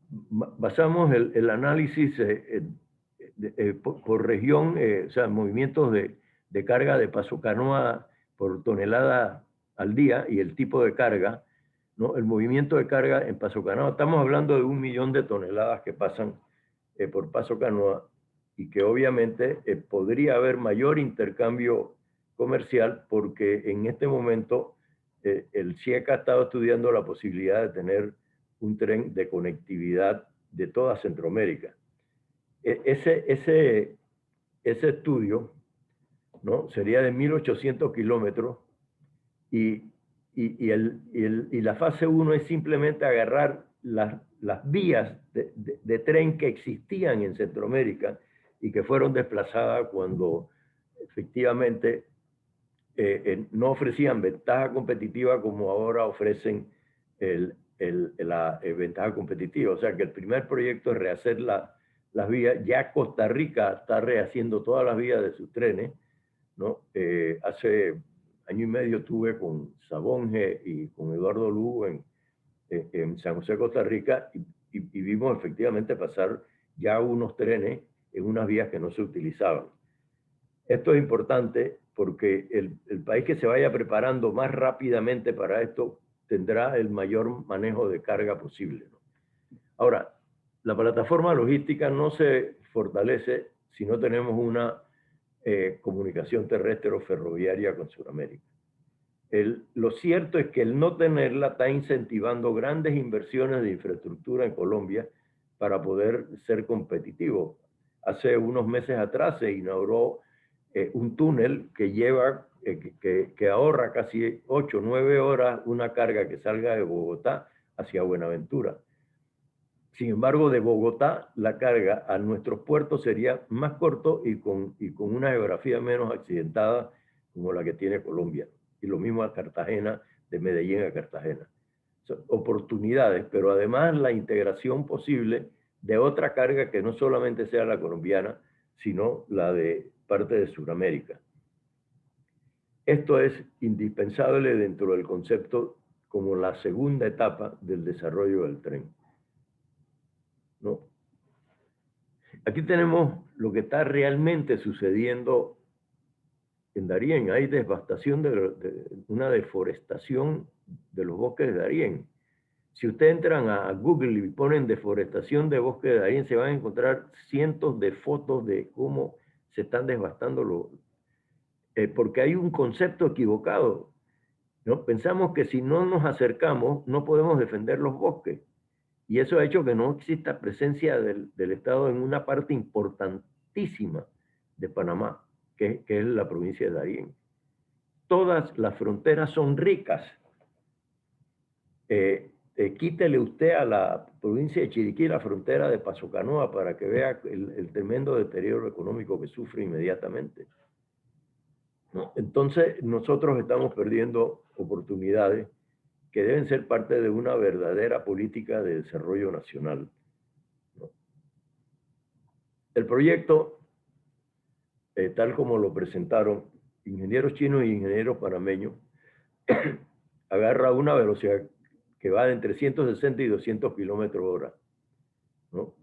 Basamos el análisis por región, o sea, movimientos de carga de paso canoa por tonelada al día y el tipo de carga, ¿no? El movimiento de carga en paso canoa, estamos hablando de 1 millón de toneladas que pasan por paso canoa y que obviamente podría haber mayor intercambio comercial porque en este momento el CIECA ha estado estudiando la posibilidad de tener un tren de conectividad de toda Centroamérica. Ese estudio, ¿no? Sería de 1.800 kilómetros y la fase 1 es simplemente agarrar las vías de tren que existían en Centroamérica y que fueron desplazadas cuando efectivamente no ofrecían ventaja competitiva como ahora ofrecen la ventaja competitiva. O sea que el primer proyecto es rehacer las vías. Ya Costa Rica está rehaciendo todas las vías de sus trenes, ¿no? Hace año y medio estuve con Sabonge y con Eduardo Lugo en San José, Costa Rica, y vimos efectivamente pasar ya unos trenes en unas vías que no se utilizaban. Esto es importante porque el país que se vaya preparando más rápidamente para esto tendrá el mayor manejo de carga posible, ¿no? Ahora, la plataforma logística no se fortalece si no tenemos una comunicación terrestre o ferroviaria con Sudamérica. Lo cierto es que el no tenerla está incentivando grandes inversiones de infraestructura en Colombia para poder ser competitivo. Hace unos meses atrás se inauguró un túnel que lleva, que ahorra casi 8 o 9 horas una carga que salga de Bogotá hacia Buenaventura. Sin embargo, de Bogotá la carga a nuestros puertos sería más corto y con una geografía menos accidentada como la que tiene Colombia. Y lo mismo a Cartagena, de Medellín a Cartagena. Son oportunidades, pero además la integración posible de otra carga que no solamente sea la colombiana, sino la de parte de Sudamérica. Esto es indispensable dentro del concepto como la segunda etapa del desarrollo del tren, ¿no? Aquí tenemos lo que está realmente sucediendo en Darién hay devastación, una deforestación de los bosques de Darién. Si ustedes entran a Google y ponen deforestación de bosque de Darién, se van a encontrar cientos de fotos de cómo se están devastando porque hay un concepto equivocado, ¿no? Pensamos que si no nos acercamos, no podemos defender los bosques. Y eso ha hecho que no exista presencia del Estado en una parte importantísima de Panamá, que es la provincia de Darién. Todas las fronteras son ricas. Quítele usted a la provincia de Chiriquí la frontera de Paso Canoa para que vea el tremendo deterioro económico que sufre inmediatamente, ¿no? Entonces, nosotros estamos perdiendo oportunidades que deben ser parte de una verdadera política de desarrollo nacional, ¿no? El proyecto, tal como lo presentaron ingenieros chinos y ingenieros panameños, agarra una velocidad que va de entre 160 y 200 kilómetros hora, ¿no?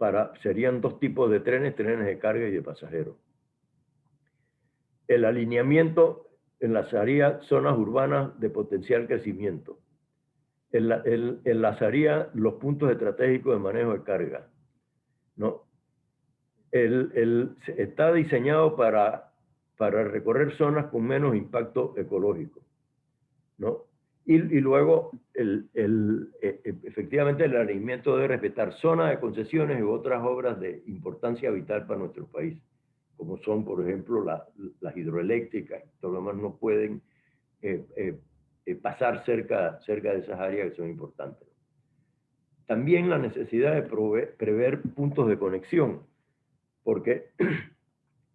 Serían dos tipos de trenes de carga y de pasajeros. El alineamiento enlazaría zonas urbanas de potencial crecimiento. Enlazaría los puntos estratégicos de manejo de carga, ¿no? Está diseñado para recorrer zonas con menos impacto ecológico, ¿no? Y luego, efectivamente, el alineamiento debe respetar zonas de concesiones y otras obras de importancia vital para nuestro país, como son, por ejemplo, las hidroeléctricas. Todo lo demás no pueden pasar cerca de esas áreas que son importantes. También la necesidad de prever puntos de conexión, porque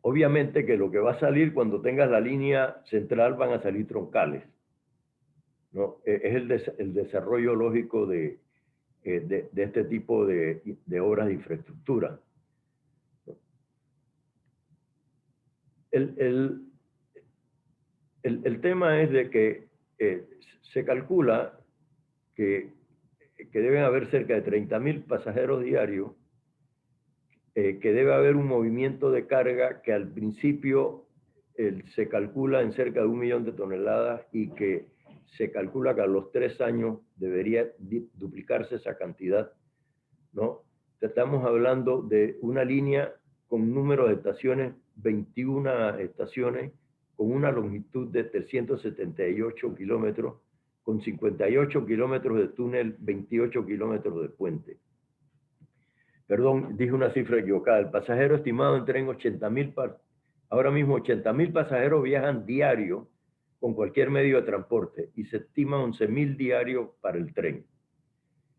obviamente que lo que va a salir cuando tengas la línea central van a salir troncales, ¿no? Es el desarrollo lógico de este tipo de obras de infraestructura. El tema es de que se calcula que deben haber cerca de 30.000 pasajeros diarios, que debe haber un movimiento de carga que al principio se calcula en cerca de 1 millón de toneladas y que se calcula que a los 3 años debería duplicarse esa cantidad, ¿no? Estamos hablando de una línea con número de estaciones, 21 estaciones, con una longitud de 378 kilómetros, con 58 kilómetros de túnel, 28 kilómetros de puente. Perdón, dije una cifra equivocada. El pasajero estimado entra en 80.000, ahora mismo 80.000 pasajeros viajan diario con cualquier medio de transporte y se estima 11.000 diarios para el tren.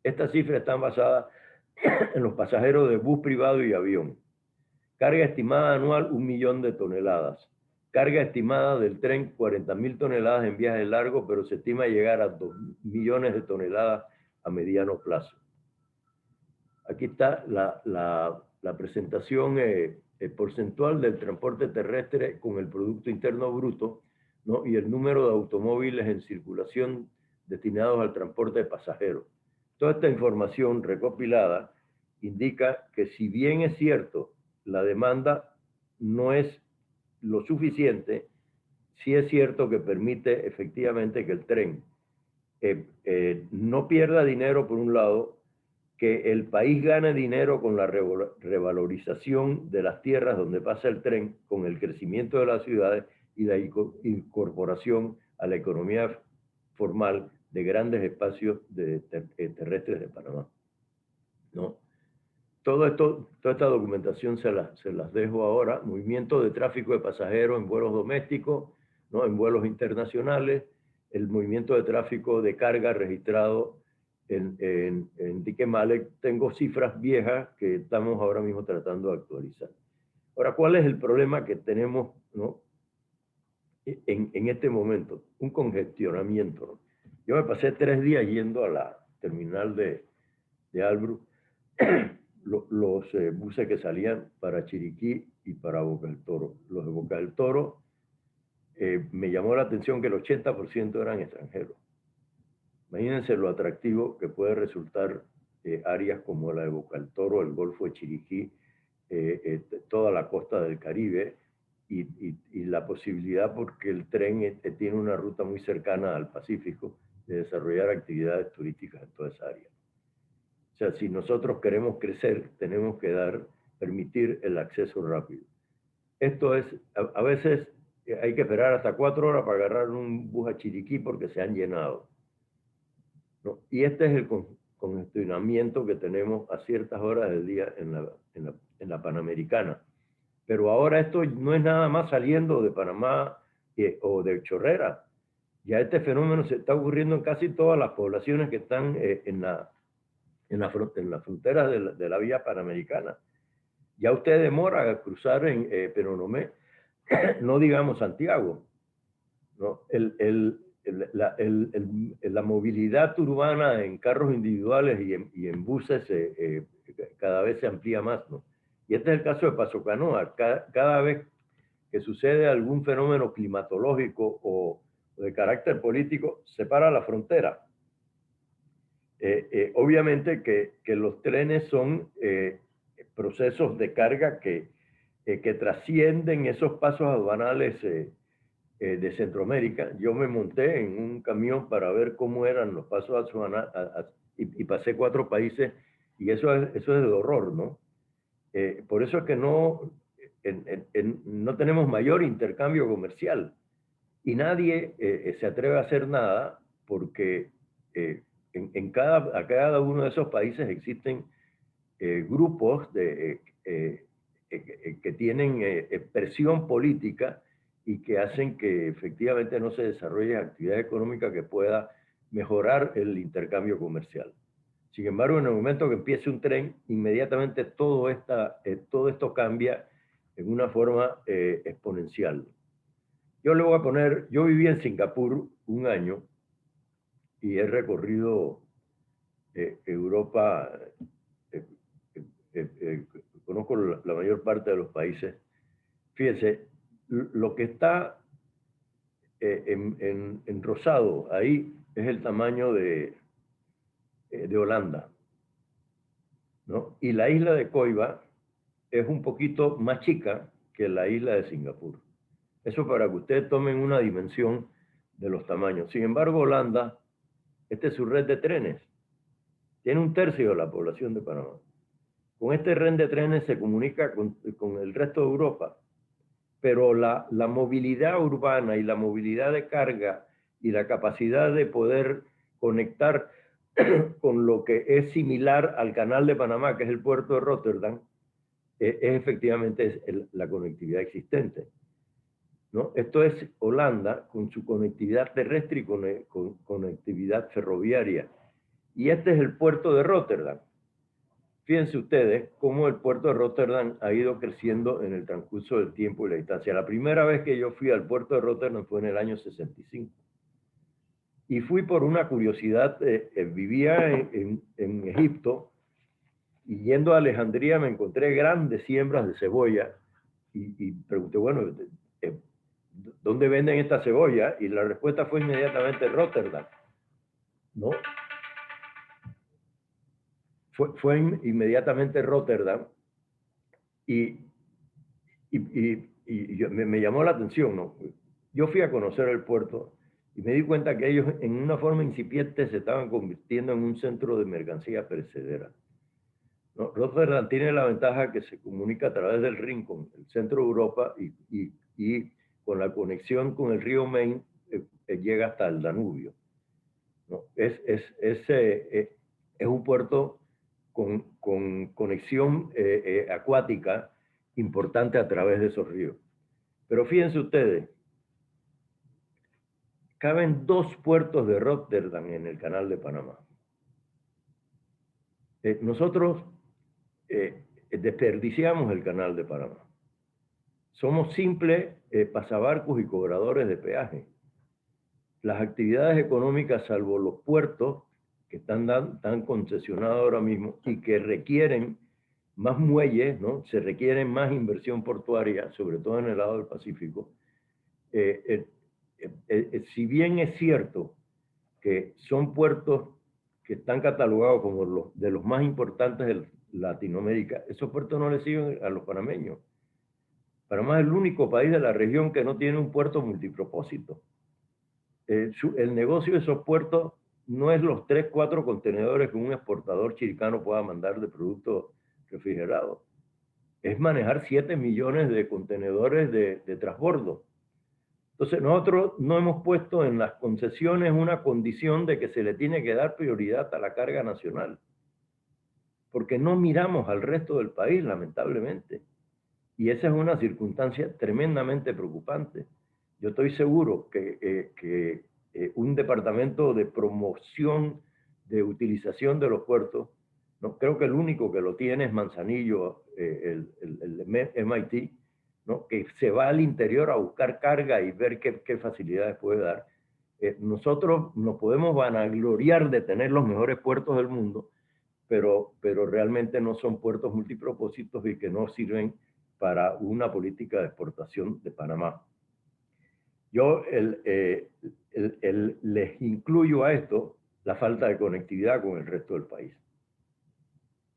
Estas cifras están basadas en los pasajeros de bus privado y avión. Carga estimada anual, 1 millón de toneladas. Carga estimada del tren, 40.000 toneladas en viaje largo, pero se estima llegar a 2 millones de toneladas a mediano plazo. Aquí está la presentación porcentual del transporte terrestre con el Producto Interno Bruto, ¿no? Y el número de automóviles en circulación destinados al transporte de pasajeros. Toda esta información recopilada indica que, si bien es cierto, la demanda no es lo suficiente, sí es cierto que permite efectivamente que el tren no pierda dinero por un lado, que el país gane dinero con la revalorización de las tierras donde pasa el tren, con el crecimiento de las ciudades y la incorporación a la economía formal de grandes espacios terrestres de Panamá, ¿no? Toda esta documentación se las dejo ahora. Movimiento de tráfico de pasajeros en vuelos domésticos, ¿no? En vuelos internacionales, el movimiento de tráfico de carga registrado en Tiquemalec. Tengo cifras viejas que estamos ahora mismo tratando de actualizar. Ahora, ¿cuál es el problema que tenemos, ¿no? en este momento? Un congestionamiento, ¿no? Yo me pasé 3 días yendo a la terminal de Albrook. Los buses que salían para Chiriquí y para Boca del Toro. Los de Boca del Toro, me llamó la atención que el 80% eran extranjeros. Imagínense lo atractivo que puede resultar áreas como la de Boca del Toro, el Golfo de Chiriquí, toda la costa del Caribe y la posibilidad, porque el tren tiene una ruta muy cercana al Pacífico, de desarrollar actividades turísticas en toda esa área. O sea, si nosotros queremos crecer, tenemos que permitir el acceso rápido. Esto es, a veces hay que esperar hasta 4 horas para agarrar un bus a Chiriquí porque se han llenado, ¿no? Y este es el congestionamiento que tenemos a ciertas horas del día en la Panamericana. Pero ahora esto no es nada más saliendo de Panamá o de Chorrera. Ya este fenómeno se está ocurriendo en casi todas las poblaciones que están en las fronteras de la vía panamericana. Ya usted demora a cruzar en Penonomé, no digamos Santiago, ¿no? La movilidad urbana en carros individuales y en buses cada vez se amplía más, ¿no? Y este es el caso de Paso Canoa. Cada vez que sucede algún fenómeno climatológico o de carácter político, se para la frontera. Obviamente que los trenes son procesos de carga que trascienden esos pasos aduanales de Centroamérica. Yo me monté en un camión para ver cómo eran los pasos aduanales y pasé 4 países y eso es de horror, ¿no? Por eso es que no tenemos mayor intercambio comercial y nadie se atreve a hacer nada porque a cada uno de esos países existen grupos que tienen presión política y que hacen que efectivamente no se desarrolle actividad económica que pueda mejorar el intercambio comercial. Sin embargo, en el momento que empiece un tren, inmediatamente todo esto cambia en una forma exponencial. Yo viví en Singapur un año y he recorrido Europa, conozco la mayor parte de los países. Fíjense, lo que está en rosado ahí es el tamaño de Holanda, ¿no? Y la isla de Coiba es un poquito más chica que la isla de Singapur. Eso para que ustedes tomen una dimensión de los tamaños. Sin embargo, Holanda, esta es su red de trenes. Tiene 1/3 de la población de Panamá. Con este red de trenes se comunica con el resto de Europa. Pero la movilidad urbana y la movilidad de carga y la capacidad de poder conectar con lo que es similar al canal de Panamá, que es el puerto de Rotterdam, es efectivamente la conectividad existente, ¿no? Esto es Holanda con su conectividad terrestre y con conectividad ferroviaria. Y este es el puerto de Rotterdam. Fíjense ustedes cómo el puerto de Rotterdam ha ido creciendo en el transcurso del tiempo y la distancia. La primera vez que yo fui al puerto de Rotterdam fue en el año 65. Y fui por una curiosidad, vivía en Egipto y yendo a Alejandría me encontré grandes siembras de cebolla y pregunté, bueno, ¿dónde venden esta cebolla? Y la respuesta fue inmediatamente Rotterdam, ¿no? Fue inmediatamente Rotterdam y me llamó la atención, ¿no? Yo fui a conocer el puerto y me di cuenta que ellos en una forma incipiente se estaban convirtiendo en un centro de mercancía perecedera, ¿no? Rotterdam tiene la ventaja que se comunica a través del Rin con el centro de Europa y con la conexión con el río Main llega hasta el Danubio, ¿no? Es un puerto con conexión acuática importante a través de esos ríos. Pero fíjense ustedes, caben 2 puertos de Rotterdam en el canal de Panamá. Nosotros desperdiciamos el canal de Panamá. Somos simples pasabarcos y cobradores de peaje. Las actividades económicas, salvo los puertos, que están concesionados ahora mismo y que requieren más muelles, ¿no? Se requiere más inversión portuaria, sobre todo en el lado del Pacífico. Si bien es cierto que son puertos que están catalogados como de los más importantes de Latinoamérica, esos puertos no les sirven a los panameños. Panamá es el único país de la región que no tiene un puerto multipropósito. El negocio de esos puertos no es los 3, 4 contenedores que un exportador chiricano pueda mandar de productos refrigerados. Es manejar 7 millones de contenedores de transbordo. Entonces nosotros no hemos puesto en las concesiones una condición de que se le tiene que dar prioridad a la carga nacional, porque no miramos al resto del país, lamentablemente. Y esa es una circunstancia tremendamente preocupante. Yo estoy seguro que un departamento de promoción de utilización de los puertos, no creo que el único que lo tiene es Manzanillo, el MIT, ¿no? Que se va al interior a buscar carga y ver qué facilidades puede dar. Nosotros nos podemos vanagloriar de tener los mejores puertos del mundo, pero realmente no son puertos multipropósitos y que no sirven para una política de exportación de Panamá. Yo les incluyo a esto la falta de conectividad con el resto del país.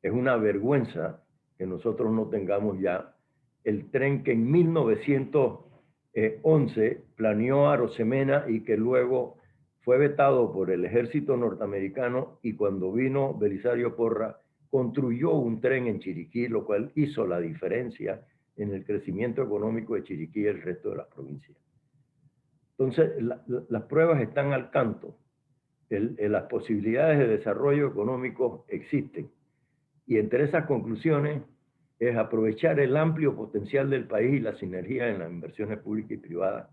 Es una vergüenza que nosotros no tengamos ya el tren que en 1911 planeó Arosemena y que luego fue vetado por el ejército norteamericano, y cuando vino Belisario Porra construyó un tren en Chiriquí, lo cual hizo la diferencia en el crecimiento económico de Chiriquí y el resto de las provincias. Entonces, las pruebas están al canto. Las posibilidades de desarrollo económico existen. Y entre esas conclusiones es aprovechar el amplio potencial del país y la sinergia en las inversiones públicas y privadas,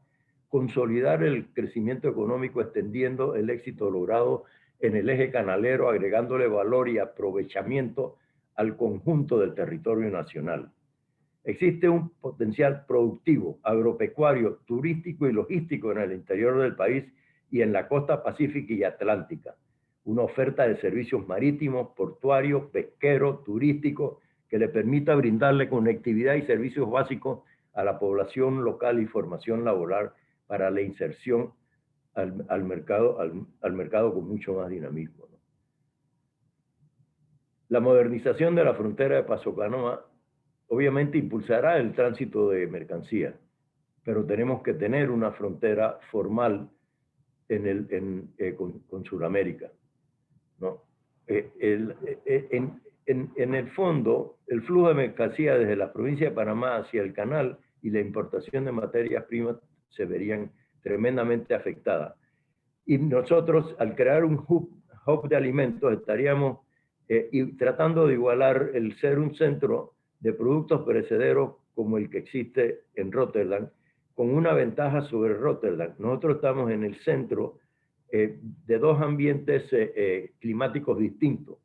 consolidar el crecimiento económico extendiendo el éxito logrado en el eje canalero, agregándole valor y aprovechamiento al conjunto del territorio nacional. Existe un potencial productivo, agropecuario, turístico y logístico en el interior del país y en la costa pacífica y atlántica. Una oferta de servicios marítimos, portuarios, pesqueros, turísticos, que le permita brindarle conectividad y servicios básicos a la población local y formación laboral para la inserción al mercado con mucho más dinamismo, ¿no? La modernización de la frontera de Paso Canoa obviamente impulsará el tránsito de mercancías, pero tenemos que tener una frontera formal con Sudamérica, ¿no? En el fondo, el flujo de mercancías desde la provincia de Panamá hacia el canal y la importación de materias primas se verían tremendamente afectadas. Y nosotros, al crear un hub de alimentos, estaríamos tratando de igualar el ser un centro de productos perecederos como el que existe en Rotterdam, con una ventaja sobre Rotterdam. Nosotros estamos en el centro de dos ambientes climáticos distintos.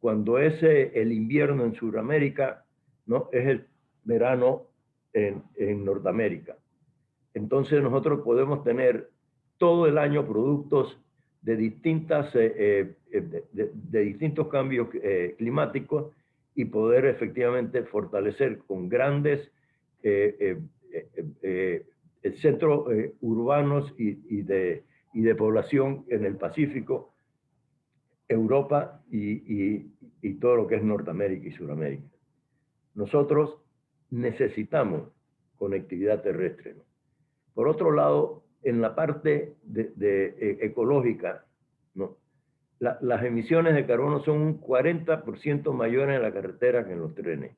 Cuando es el invierno en Sudamérica, ¿no? Es el verano en Norteamérica. Entonces nosotros podemos tener todo el año productos de distintos cambios climáticos y poder efectivamente fortalecer con grandes centros urbanos y de población en el Pacífico, Europa y todo lo que es Norteamérica y Sudamérica. Nosotros necesitamos conectividad terrestre, ¿no? Por otro lado, en la parte ecológica, ¿no? Las emisiones de carbono son un 40% mayores en la carretera que en los trenes.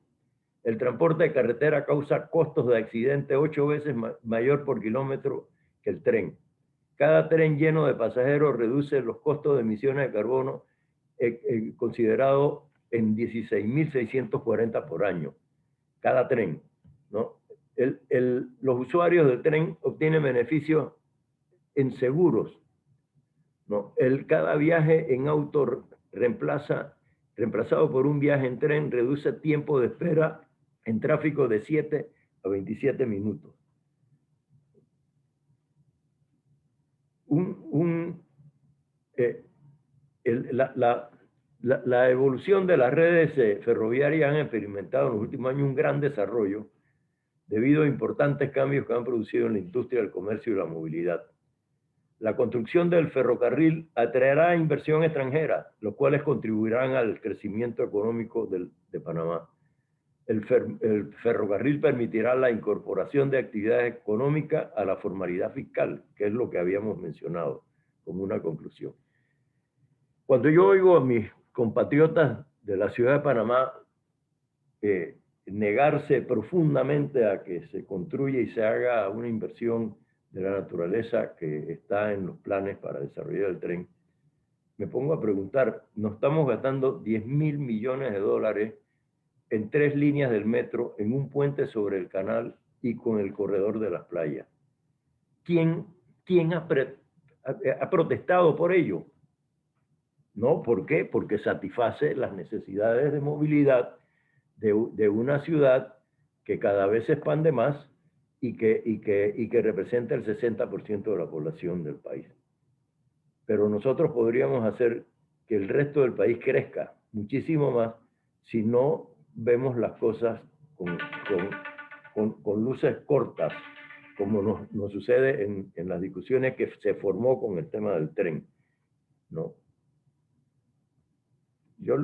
El transporte de carretera causa costos de accidente 8 veces mayor por kilómetro que el tren. Cada tren lleno de pasajeros reduce los costos de emisiones de carbono considerado en 16.640 por año. Cada tren, ¿no? Los usuarios del tren obtienen beneficios en seguros, ¿no? Cada viaje en auto reemplazado por un viaje en tren reduce tiempo de espera en tráfico de 7 a 27 minutos. La evolución de las redes ferroviarias han experimentado en los últimos años un gran desarrollo debido a importantes cambios que han producido en la industria del comercio y la movilidad. La construcción del ferrocarril atraerá inversión extranjera, los cuales contribuirán al crecimiento económico de Panamá. el ferrocarril permitirá la incorporación de actividades económicas a la formalidad fiscal, que es lo que habíamos mencionado como una conclusión. Cuando yo oigo a mis compatriotas de la ciudad de Panamá negarse profundamente a que se construya y se haga una inversión de la naturaleza que está en los planes para desarrollar el tren, me pongo a preguntar, nos estamos gastando 10.000 millones de dólares en 3 líneas del metro, en un puente sobre el canal y con el corredor de las playas. ¿Quién ha protestado por ello? ¿No? ¿Por qué? Porque satisface las necesidades de movilidad de una ciudad que cada vez se expande más y que representa el 60% de la población del país. Pero nosotros podríamos hacer que el resto del país crezca muchísimo más si no vemos las cosas con luces cortas, como nos sucede en las discusiones que se formó con el tema del tren, ¿no? Yo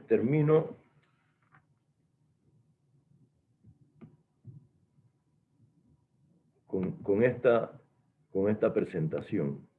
termino con esta presentación.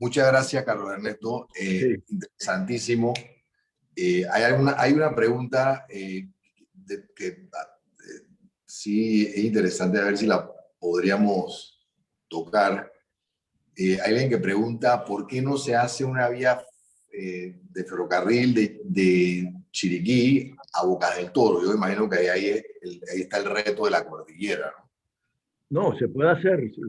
Muchas gracias, Carlos Ernesto. Sí. Interesantísimo. Hay una pregunta que sí es interesante, a ver si la podríamos tocar. Hay alguien que pregunta por qué no se hace una vía de ferrocarril de Chiriquí a Bocas del Toro. Yo imagino que ahí está el reto de la cordillera, ¿no? No, se puede hacer. Sí.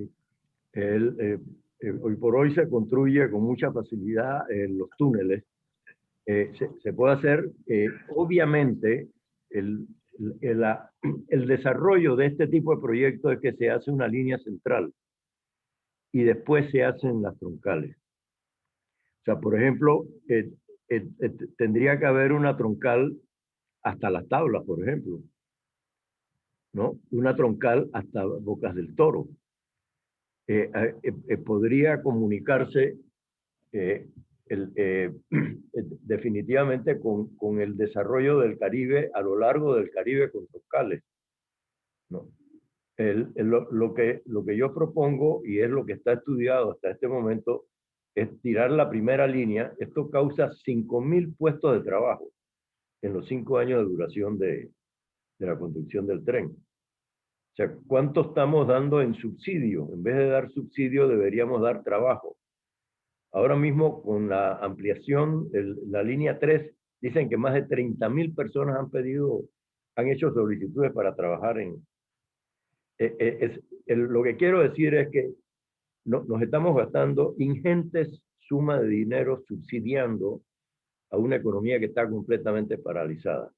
Hoy por hoy se construye con mucha facilidad los túneles. Se puede hacer, obviamente, el, el, el desarrollo de este tipo de proyectos es que se hace una línea central y después se hacen las troncales. O sea, por ejemplo, tendría que haber una troncal hasta Las Tablas, por ejemplo, ¿no? Una troncal hasta Bocas del Toro. Podría comunicarse definitivamente con el desarrollo del Caribe a lo largo del Caribe con troncales, ¿no? Lo que yo propongo, y es lo que está estudiado hasta este momento, es tirar la primera línea. Esto causa 5.000 puestos de trabajo en los 5 años de duración de la construcción del tren. O sea, ¿cuánto estamos dando en subsidio? En vez de dar subsidio, deberíamos dar trabajo. Ahora mismo, con la ampliación de la línea 3, dicen que más de 30.000 personas han hecho solicitudes para trabajar en... lo que quiero decir es que nos estamos gastando ingentes sumas de dinero subsidiando a una economía que está completamente paralizada.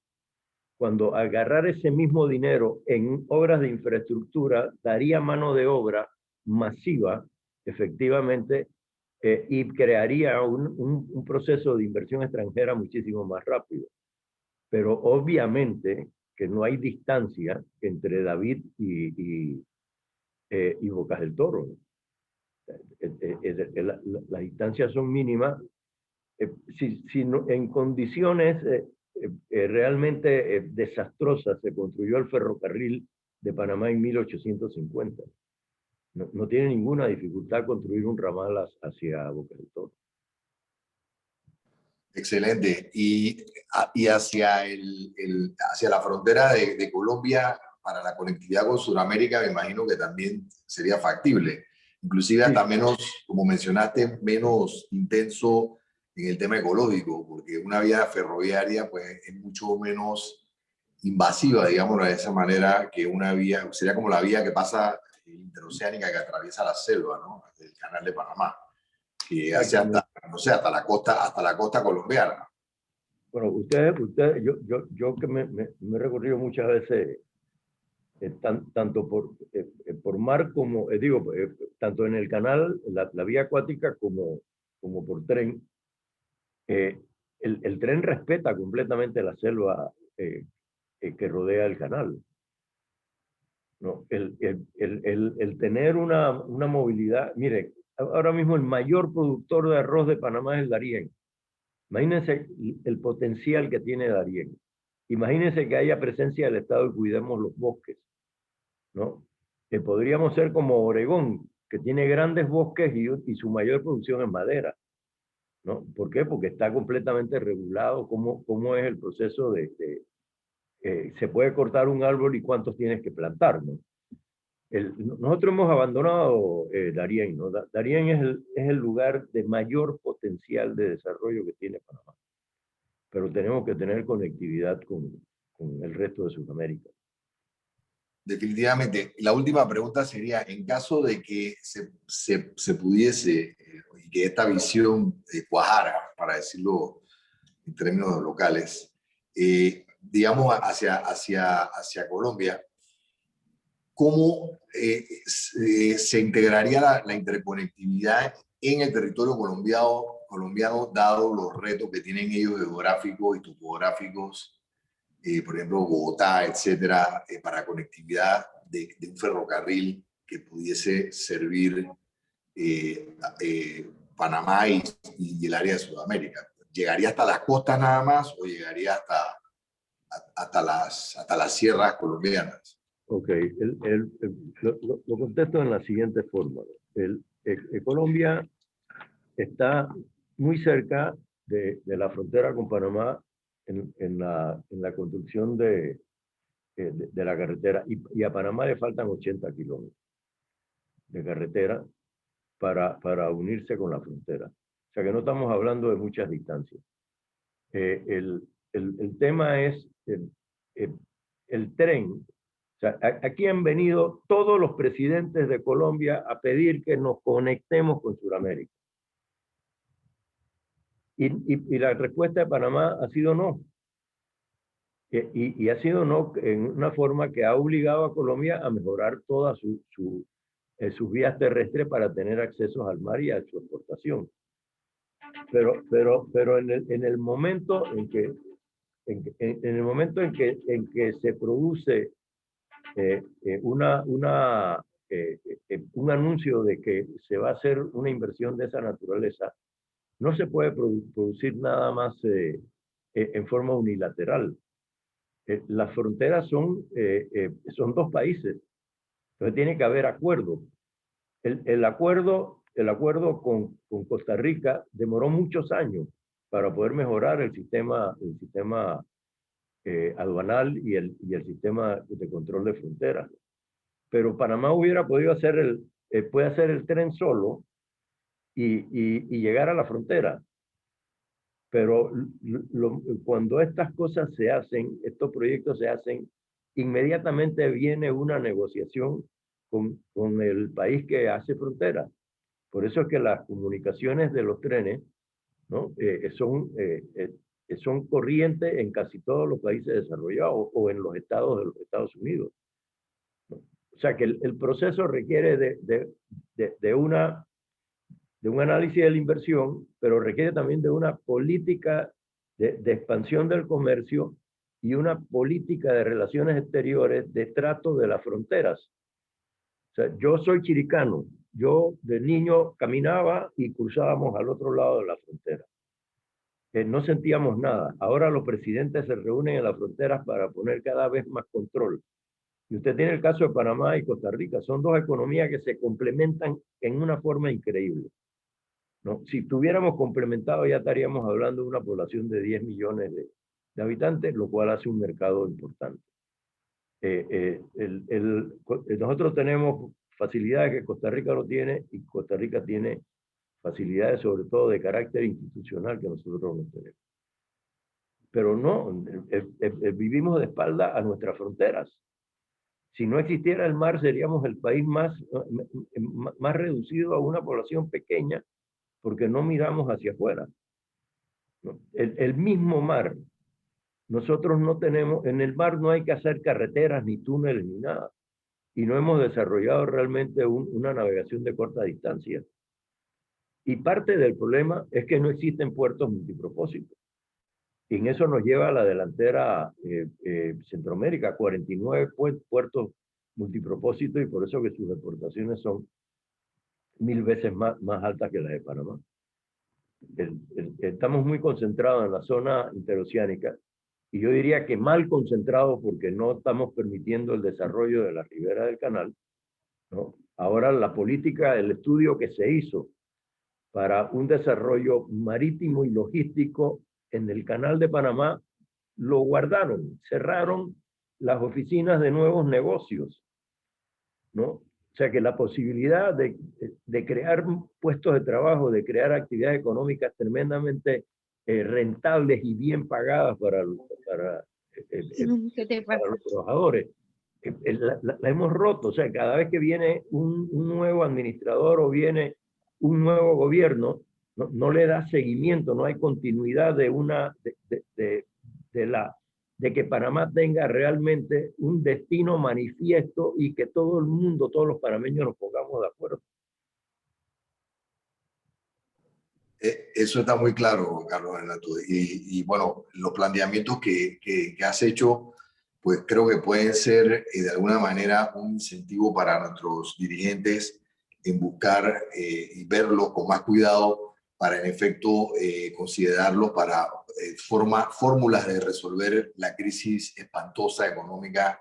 Cuando agarrar ese mismo dinero en obras de infraestructura daría mano de obra masiva, efectivamente, y crearía un proceso de inversión extranjera muchísimo más rápido. Pero obviamente que no hay distancia entre David y Bocas del Toro. Las distancias son mínimas. Si no, en condiciones realmente desastrosas se construyó el ferrocarril de Panamá en 1850. No tiene ninguna dificultad construir un ramal hacia Bocas del Toro. Excelente. Y hacia, hacia la frontera de Colombia, para la conectividad con Sudamérica, me imagino que también sería factible. Inclusive hasta menos, como mencionaste, menos intenso en el tema ecológico, porque una vía ferroviaria pues, es mucho menos invasiva, digámoslo de esa manera, que una vía, sería como la vía que pasa interoceánica que atraviesa la selva, ¿no? El canal de Panamá, que hace hasta, no sé, hasta la costa colombiana. Bueno, yo que me he recorrido muchas veces, tanto por mar como, tanto en el canal, la vía acuática como por tren. El tren respeta completamente la selva que rodea el canal, ¿no? El tener una movilidad, mire, ahora mismo el mayor productor de arroz de Panamá es el Darién. Imagínense el potencial que tiene Darién. Imagínense que haya presencia del Estado y cuidemos los bosques, ¿no? Que podríamos ser como Oregón, que tiene grandes bosques y su mayor producción es madera, ¿no? ¿Por qué? Porque está completamente regulado cómo es el proceso se puede cortar un árbol y cuántos tienes que plantar, ¿no? Nosotros hemos abandonado Darién, ¿no? Darién es el lugar de mayor potencial de desarrollo que tiene Panamá, pero tenemos que tener conectividad con el resto de Sudamérica. Definitivamente. La última pregunta sería, en caso de que se pudiese y que esta visión cuajara, para decirlo en términos locales, digamos hacia Colombia, ¿cómo se integraría la interconectividad en el territorio colombiano dado los retos que tienen ellos geográficos y topográficos? Por ejemplo, Bogotá, etcétera, para conectividad de un ferrocarril que pudiese servir Panamá y el área de Sudamérica. ¿Llegaría hasta las costas nada más o llegaría hasta las sierras colombianas? Ok, lo contesto en la siguiente forma. Colombia está muy cerca de la frontera con Panamá en la construcción de la carretera. Y a Panamá le faltan 80 kilómetros de carretera para unirse con la frontera. O sea que no estamos hablando de muchas distancias. El tema es el tren. O sea, aquí han venido todos los presidentes de Colombia a pedir que nos conectemos con Sudamérica. Y la respuesta de Panamá ha sido no. Y ha sido no en una forma que ha obligado a Colombia a mejorar todas sus vías terrestres para tener accesos al mar y a su exportación. Pero en el momento en que se produce un anuncio de que se va a hacer una inversión de esa naturaleza, no se puede producir nada más en forma unilateral. Las fronteras son dos países, entonces tiene que haber acuerdo. El acuerdo con Costa Rica demoró muchos años para poder mejorar el sistema aduanal y el sistema de control de fronteras. Pero Panamá hubiera podido puede hacer el tren solo y llegar a la frontera. Pero cuando estas cosas se hacen, estos proyectos se hacen, inmediatamente viene una negociación con el país que hace frontera. Por eso es que las comunicaciones de los trenes, ¿no? Son corrientes en casi todos los países desarrollados o en los estados de los Estados Unidos. O sea que el proceso requiere de un análisis de la inversión, pero requiere también de una política de expansión del comercio y una política de relaciones exteriores de trato de las fronteras. O sea, yo soy chiricano, yo de niño caminaba y cruzábamos al otro lado de la frontera. No sentíamos nada. Ahora los presidentes se reúnen en las fronteras para poner cada vez más control. Y usted tiene el caso de Panamá y Costa Rica. Son dos economías que se complementan en una forma increíble, ¿no? Si tuviéramos complementado ya estaríamos hablando de una población de 10 millones de habitantes, lo cual hace un mercado importante. Nosotros tenemos facilidades que Costa Rica no tiene y Costa Rica tiene facilidades sobre todo de carácter institucional que nosotros no tenemos. Pero no, vivimos de espalda a nuestras fronteras. Si no existiera el mar, seríamos el país más reducido a una población pequeña porque no miramos hacia afuera. ¿No? El mismo mar, nosotros no tenemos, en el mar no hay que hacer carreteras, ni túneles, ni nada. Y no hemos desarrollado realmente una navegación de corta distancia. Y parte del problema es que no existen puertos multipropósitos. Y en eso nos lleva a la delantera Centroamérica, 49 puertos multipropósitos, y por eso que sus exportaciones son 1000 veces más altas que las de Panamá. Estamos muy concentrados en la zona interoceánica, y yo diría que mal concentrados porque no estamos permitiendo el desarrollo de la ribera del canal, ¿no? Ahora la política, el estudio que se hizo para un desarrollo marítimo y logístico en el canal de Panamá, lo guardaron, cerraron las oficinas de nuevos negocios, ¿no? O sea que la posibilidad de crear puestos de trabajo, de crear actividades económicas tremendamente rentables y bien pagadas para los trabajadores, la hemos roto. O sea, cada vez que viene un nuevo administrador o viene un nuevo gobierno, no le da seguimiento, no hay continuidad de que Panamá tenga realmente un destino manifiesto y que todo el mundo, todos los panameños nos pongamos de acuerdo. Eso está muy claro, Carlos Renato. Y bueno, los planteamientos que has hecho, pues creo que pueden ser de alguna manera un incentivo para nuestros dirigentes en buscar y verlos con más cuidado para en efecto considerarlos para fórmulas de resolver la crisis espantosa económica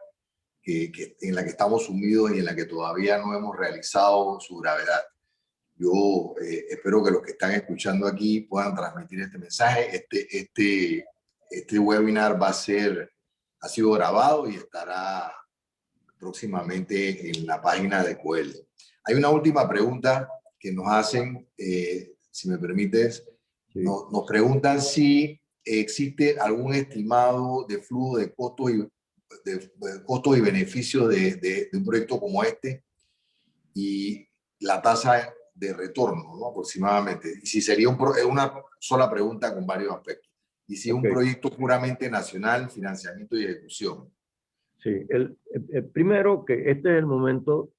en la que estamos sumidos y en la que todavía no hemos realizado su gravedad. Yo espero que los que están escuchando aquí puedan transmitir este mensaje. Este webinar ha sido grabado y estará próximamente en la página de Coel. Hay una última pregunta que nos hacen, si me permites. Sí. Nos preguntan si existe algún estimado de flujo de costos de costos y beneficios de un proyecto como este y la tasa de retorno, ¿no? Aproximadamente. Y si sería una sola pregunta con varios aspectos. Y si es un proyecto puramente nacional, financiamiento y ejecución. Sí, primero que este es el momento,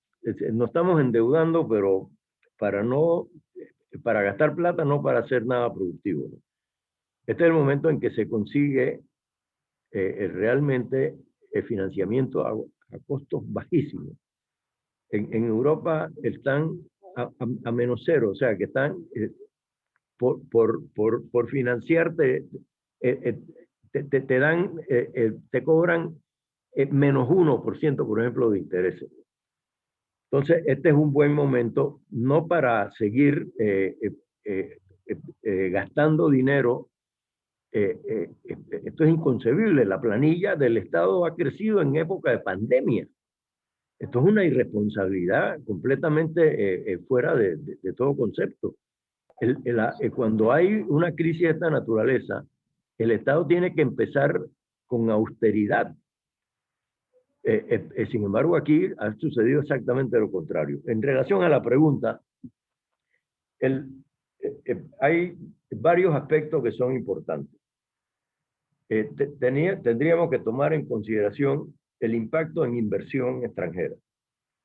no estamos endeudando, pero para gastar plata, no para hacer nada productivo, ¿no? Este es el momento en que se consigue realmente el financiamiento a costos bajísimos. En Europa están a menos cero, o sea que están por financiarte, te dan, te cobran menos 1%, por ejemplo, de intereses. Entonces, este es un buen momento, no para seguir gastando dinero. Esto es inconcebible. La planilla del Estado ha crecido en época de pandemia. Esto es una irresponsabilidad completamente fuera de todo concepto. Cuando hay una crisis de esta naturaleza, el Estado tiene que empezar con austeridad. Sin embargo, aquí ha sucedido exactamente lo contrario. En relación a la pregunta, hay varios aspectos que son importantes. Tendríamos que tomar en consideración el impacto en inversión extranjera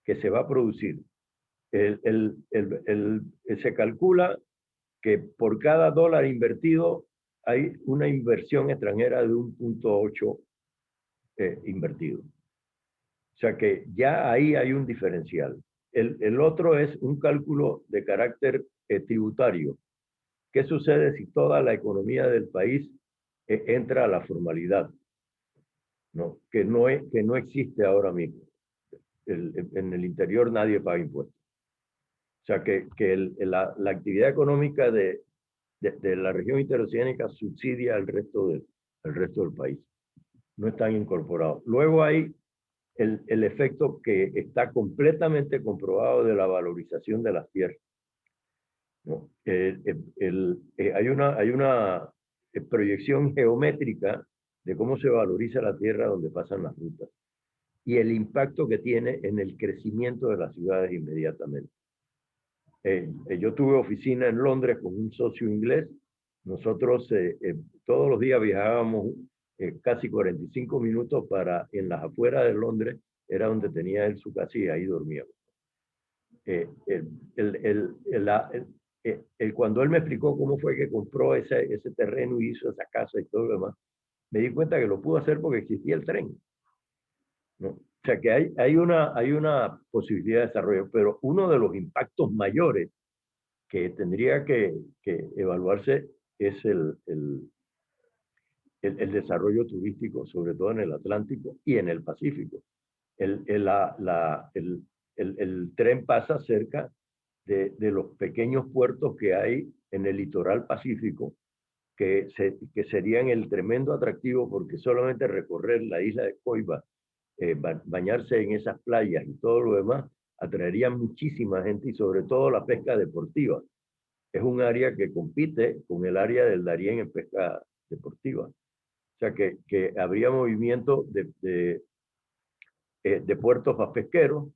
que se va a producir. Se calcula que por cada dólar invertido hay una inversión extranjera de 1.8 invertido. O sea que ya ahí hay un diferencial. El otro es un cálculo de carácter tributario. ¿Qué sucede si toda la economía del país entra a la formalidad? ¿No? Que no existe ahora mismo. En el interior nadie paga impuestos. O sea que la actividad económica de la región interoceánica subsidia al resto del país. No están incorporados. Luego hay el efecto que está completamente comprobado de la valorización de las tierras, ¿no? Hay una proyección geométrica de cómo se valoriza la tierra donde pasan las rutas y el impacto que tiene en el crecimiento de las ciudades inmediatamente. Yo tuve oficina en Londres con un socio inglés. Nosotros todos los días viajábamos casi 45 minutos en las afueras de Londres, era donde tenía él su casa y ahí dormíamos. Cuando él me explicó cómo fue que compró ese terreno y hizo esa casa y todo lo demás, me di cuenta que lo pudo hacer porque existía el tren, ¿no? O sea que hay una posibilidad de desarrollo, pero uno de los impactos mayores que tendría que evaluarse es el desarrollo turístico, sobre todo en el Atlántico y en el Pacífico. El tren pasa cerca de los pequeños puertos que hay en el litoral pacífico, que serían el tremendo atractivo porque solamente recorrer la isla de Coiba, bañarse en esas playas y todo lo demás, atraería muchísima gente y sobre todo la pesca deportiva. Es un área que compite con el área del Darién en pesca deportiva. O sea que habría movimiento de puertos para pesqueros,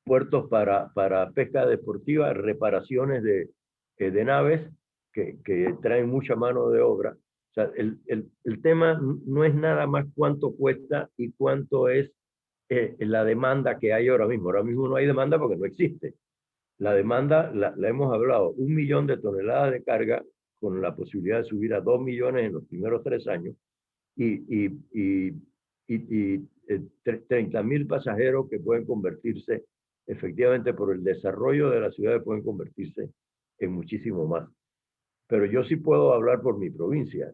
puertos para pesca deportiva, reparaciones de naves que traen mucha mano de obra. O sea, el tema no es nada más cuánto cuesta y cuánto es la demanda que hay ahora mismo. Ahora mismo no hay demanda porque no existe. La demanda la hemos hablado, 1 millón de toneladas de carga con la posibilidad de subir a 2 millones en los primeros 3 años y 30.000 pasajeros que pueden convertirse, efectivamente por el desarrollo de las ciudades pueden convertirse en muchísimo más. Pero yo sí puedo hablar por mi provincia.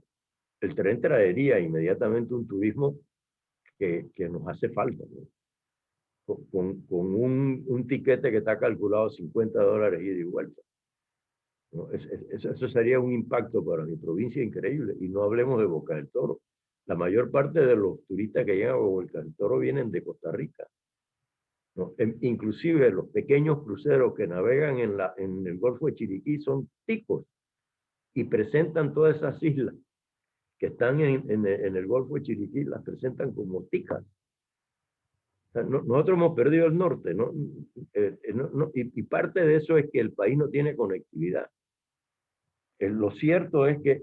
El tren traería inmediatamente un turismo que nos hace falta, ¿no? Con un tiquete que está calculado $50 ida y vuelta. ¿no? Eso sería un impacto para mi provincia increíble. Y no hablemos de Boca del Toro. La mayor parte de los turistas que llegan a Boca del Toro vienen de Costa Rica, ¿no? Inclusive los pequeños cruceros que navegan en el Golfo de Chiriquí son ticos y presentan todas esas islas que están en el Golfo de Chiriquí, las presentan como ticas. O sea, nosotros hemos perdido el norte, ¿no? Y parte de eso es que el país no tiene conectividad. Lo cierto es que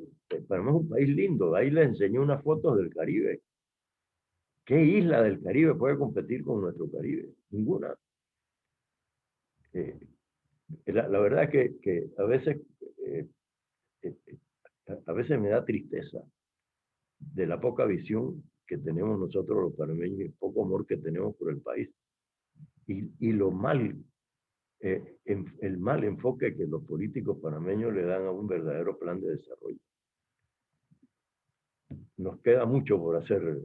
Panamá es un país lindo. Ahí les enseñé unas fotos del Caribe. ¿Qué isla del Caribe puede competir con nuestro Caribe? Ninguna. La verdad es que a veces, eh, eh, a veces me da tristeza de la poca visión que tenemos nosotros los panameños y el poco amor que tenemos por el país. Y lo mal, el mal enfoque que los políticos panameños le dan a un verdadero plan de desarrollo. Nos queda mucho por hacer.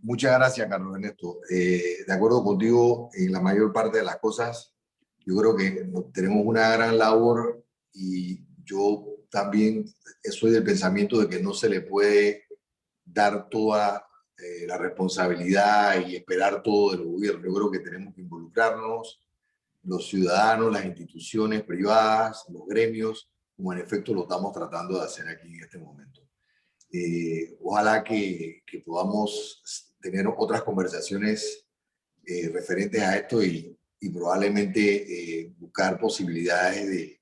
Muchas gracias, Carlos Ernesto. De acuerdo contigo en la mayor parte de las cosas. Yo creo que tenemos una gran labor y yo también soy del pensamiento de que no se le puede dar toda la responsabilidad y esperar todo del gobierno. Yo creo que tenemos que involucrarnos, los ciudadanos, las instituciones privadas, los gremios, como en efecto lo estamos tratando de hacer aquí en este momento. Ojalá que podamos tener otras conversaciones referentes a esto y probablemente buscar posibilidades de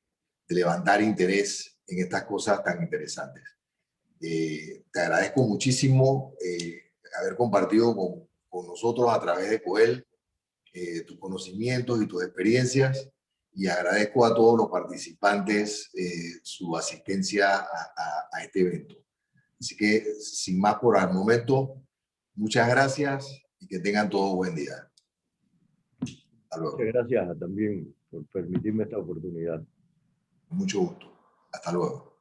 levantar interés en estas cosas tan interesantes. Te agradezco muchísimo haber compartido con nosotros a través de COEL tus conocimientos y tus experiencias, y agradezco a todos los participantes su asistencia a este evento. Así que, sin más por el momento, muchas gracias y que tengan todo buen día. Hasta luego. Muchas gracias también por permitirme esta oportunidad. Con mucho gusto. Hasta luego.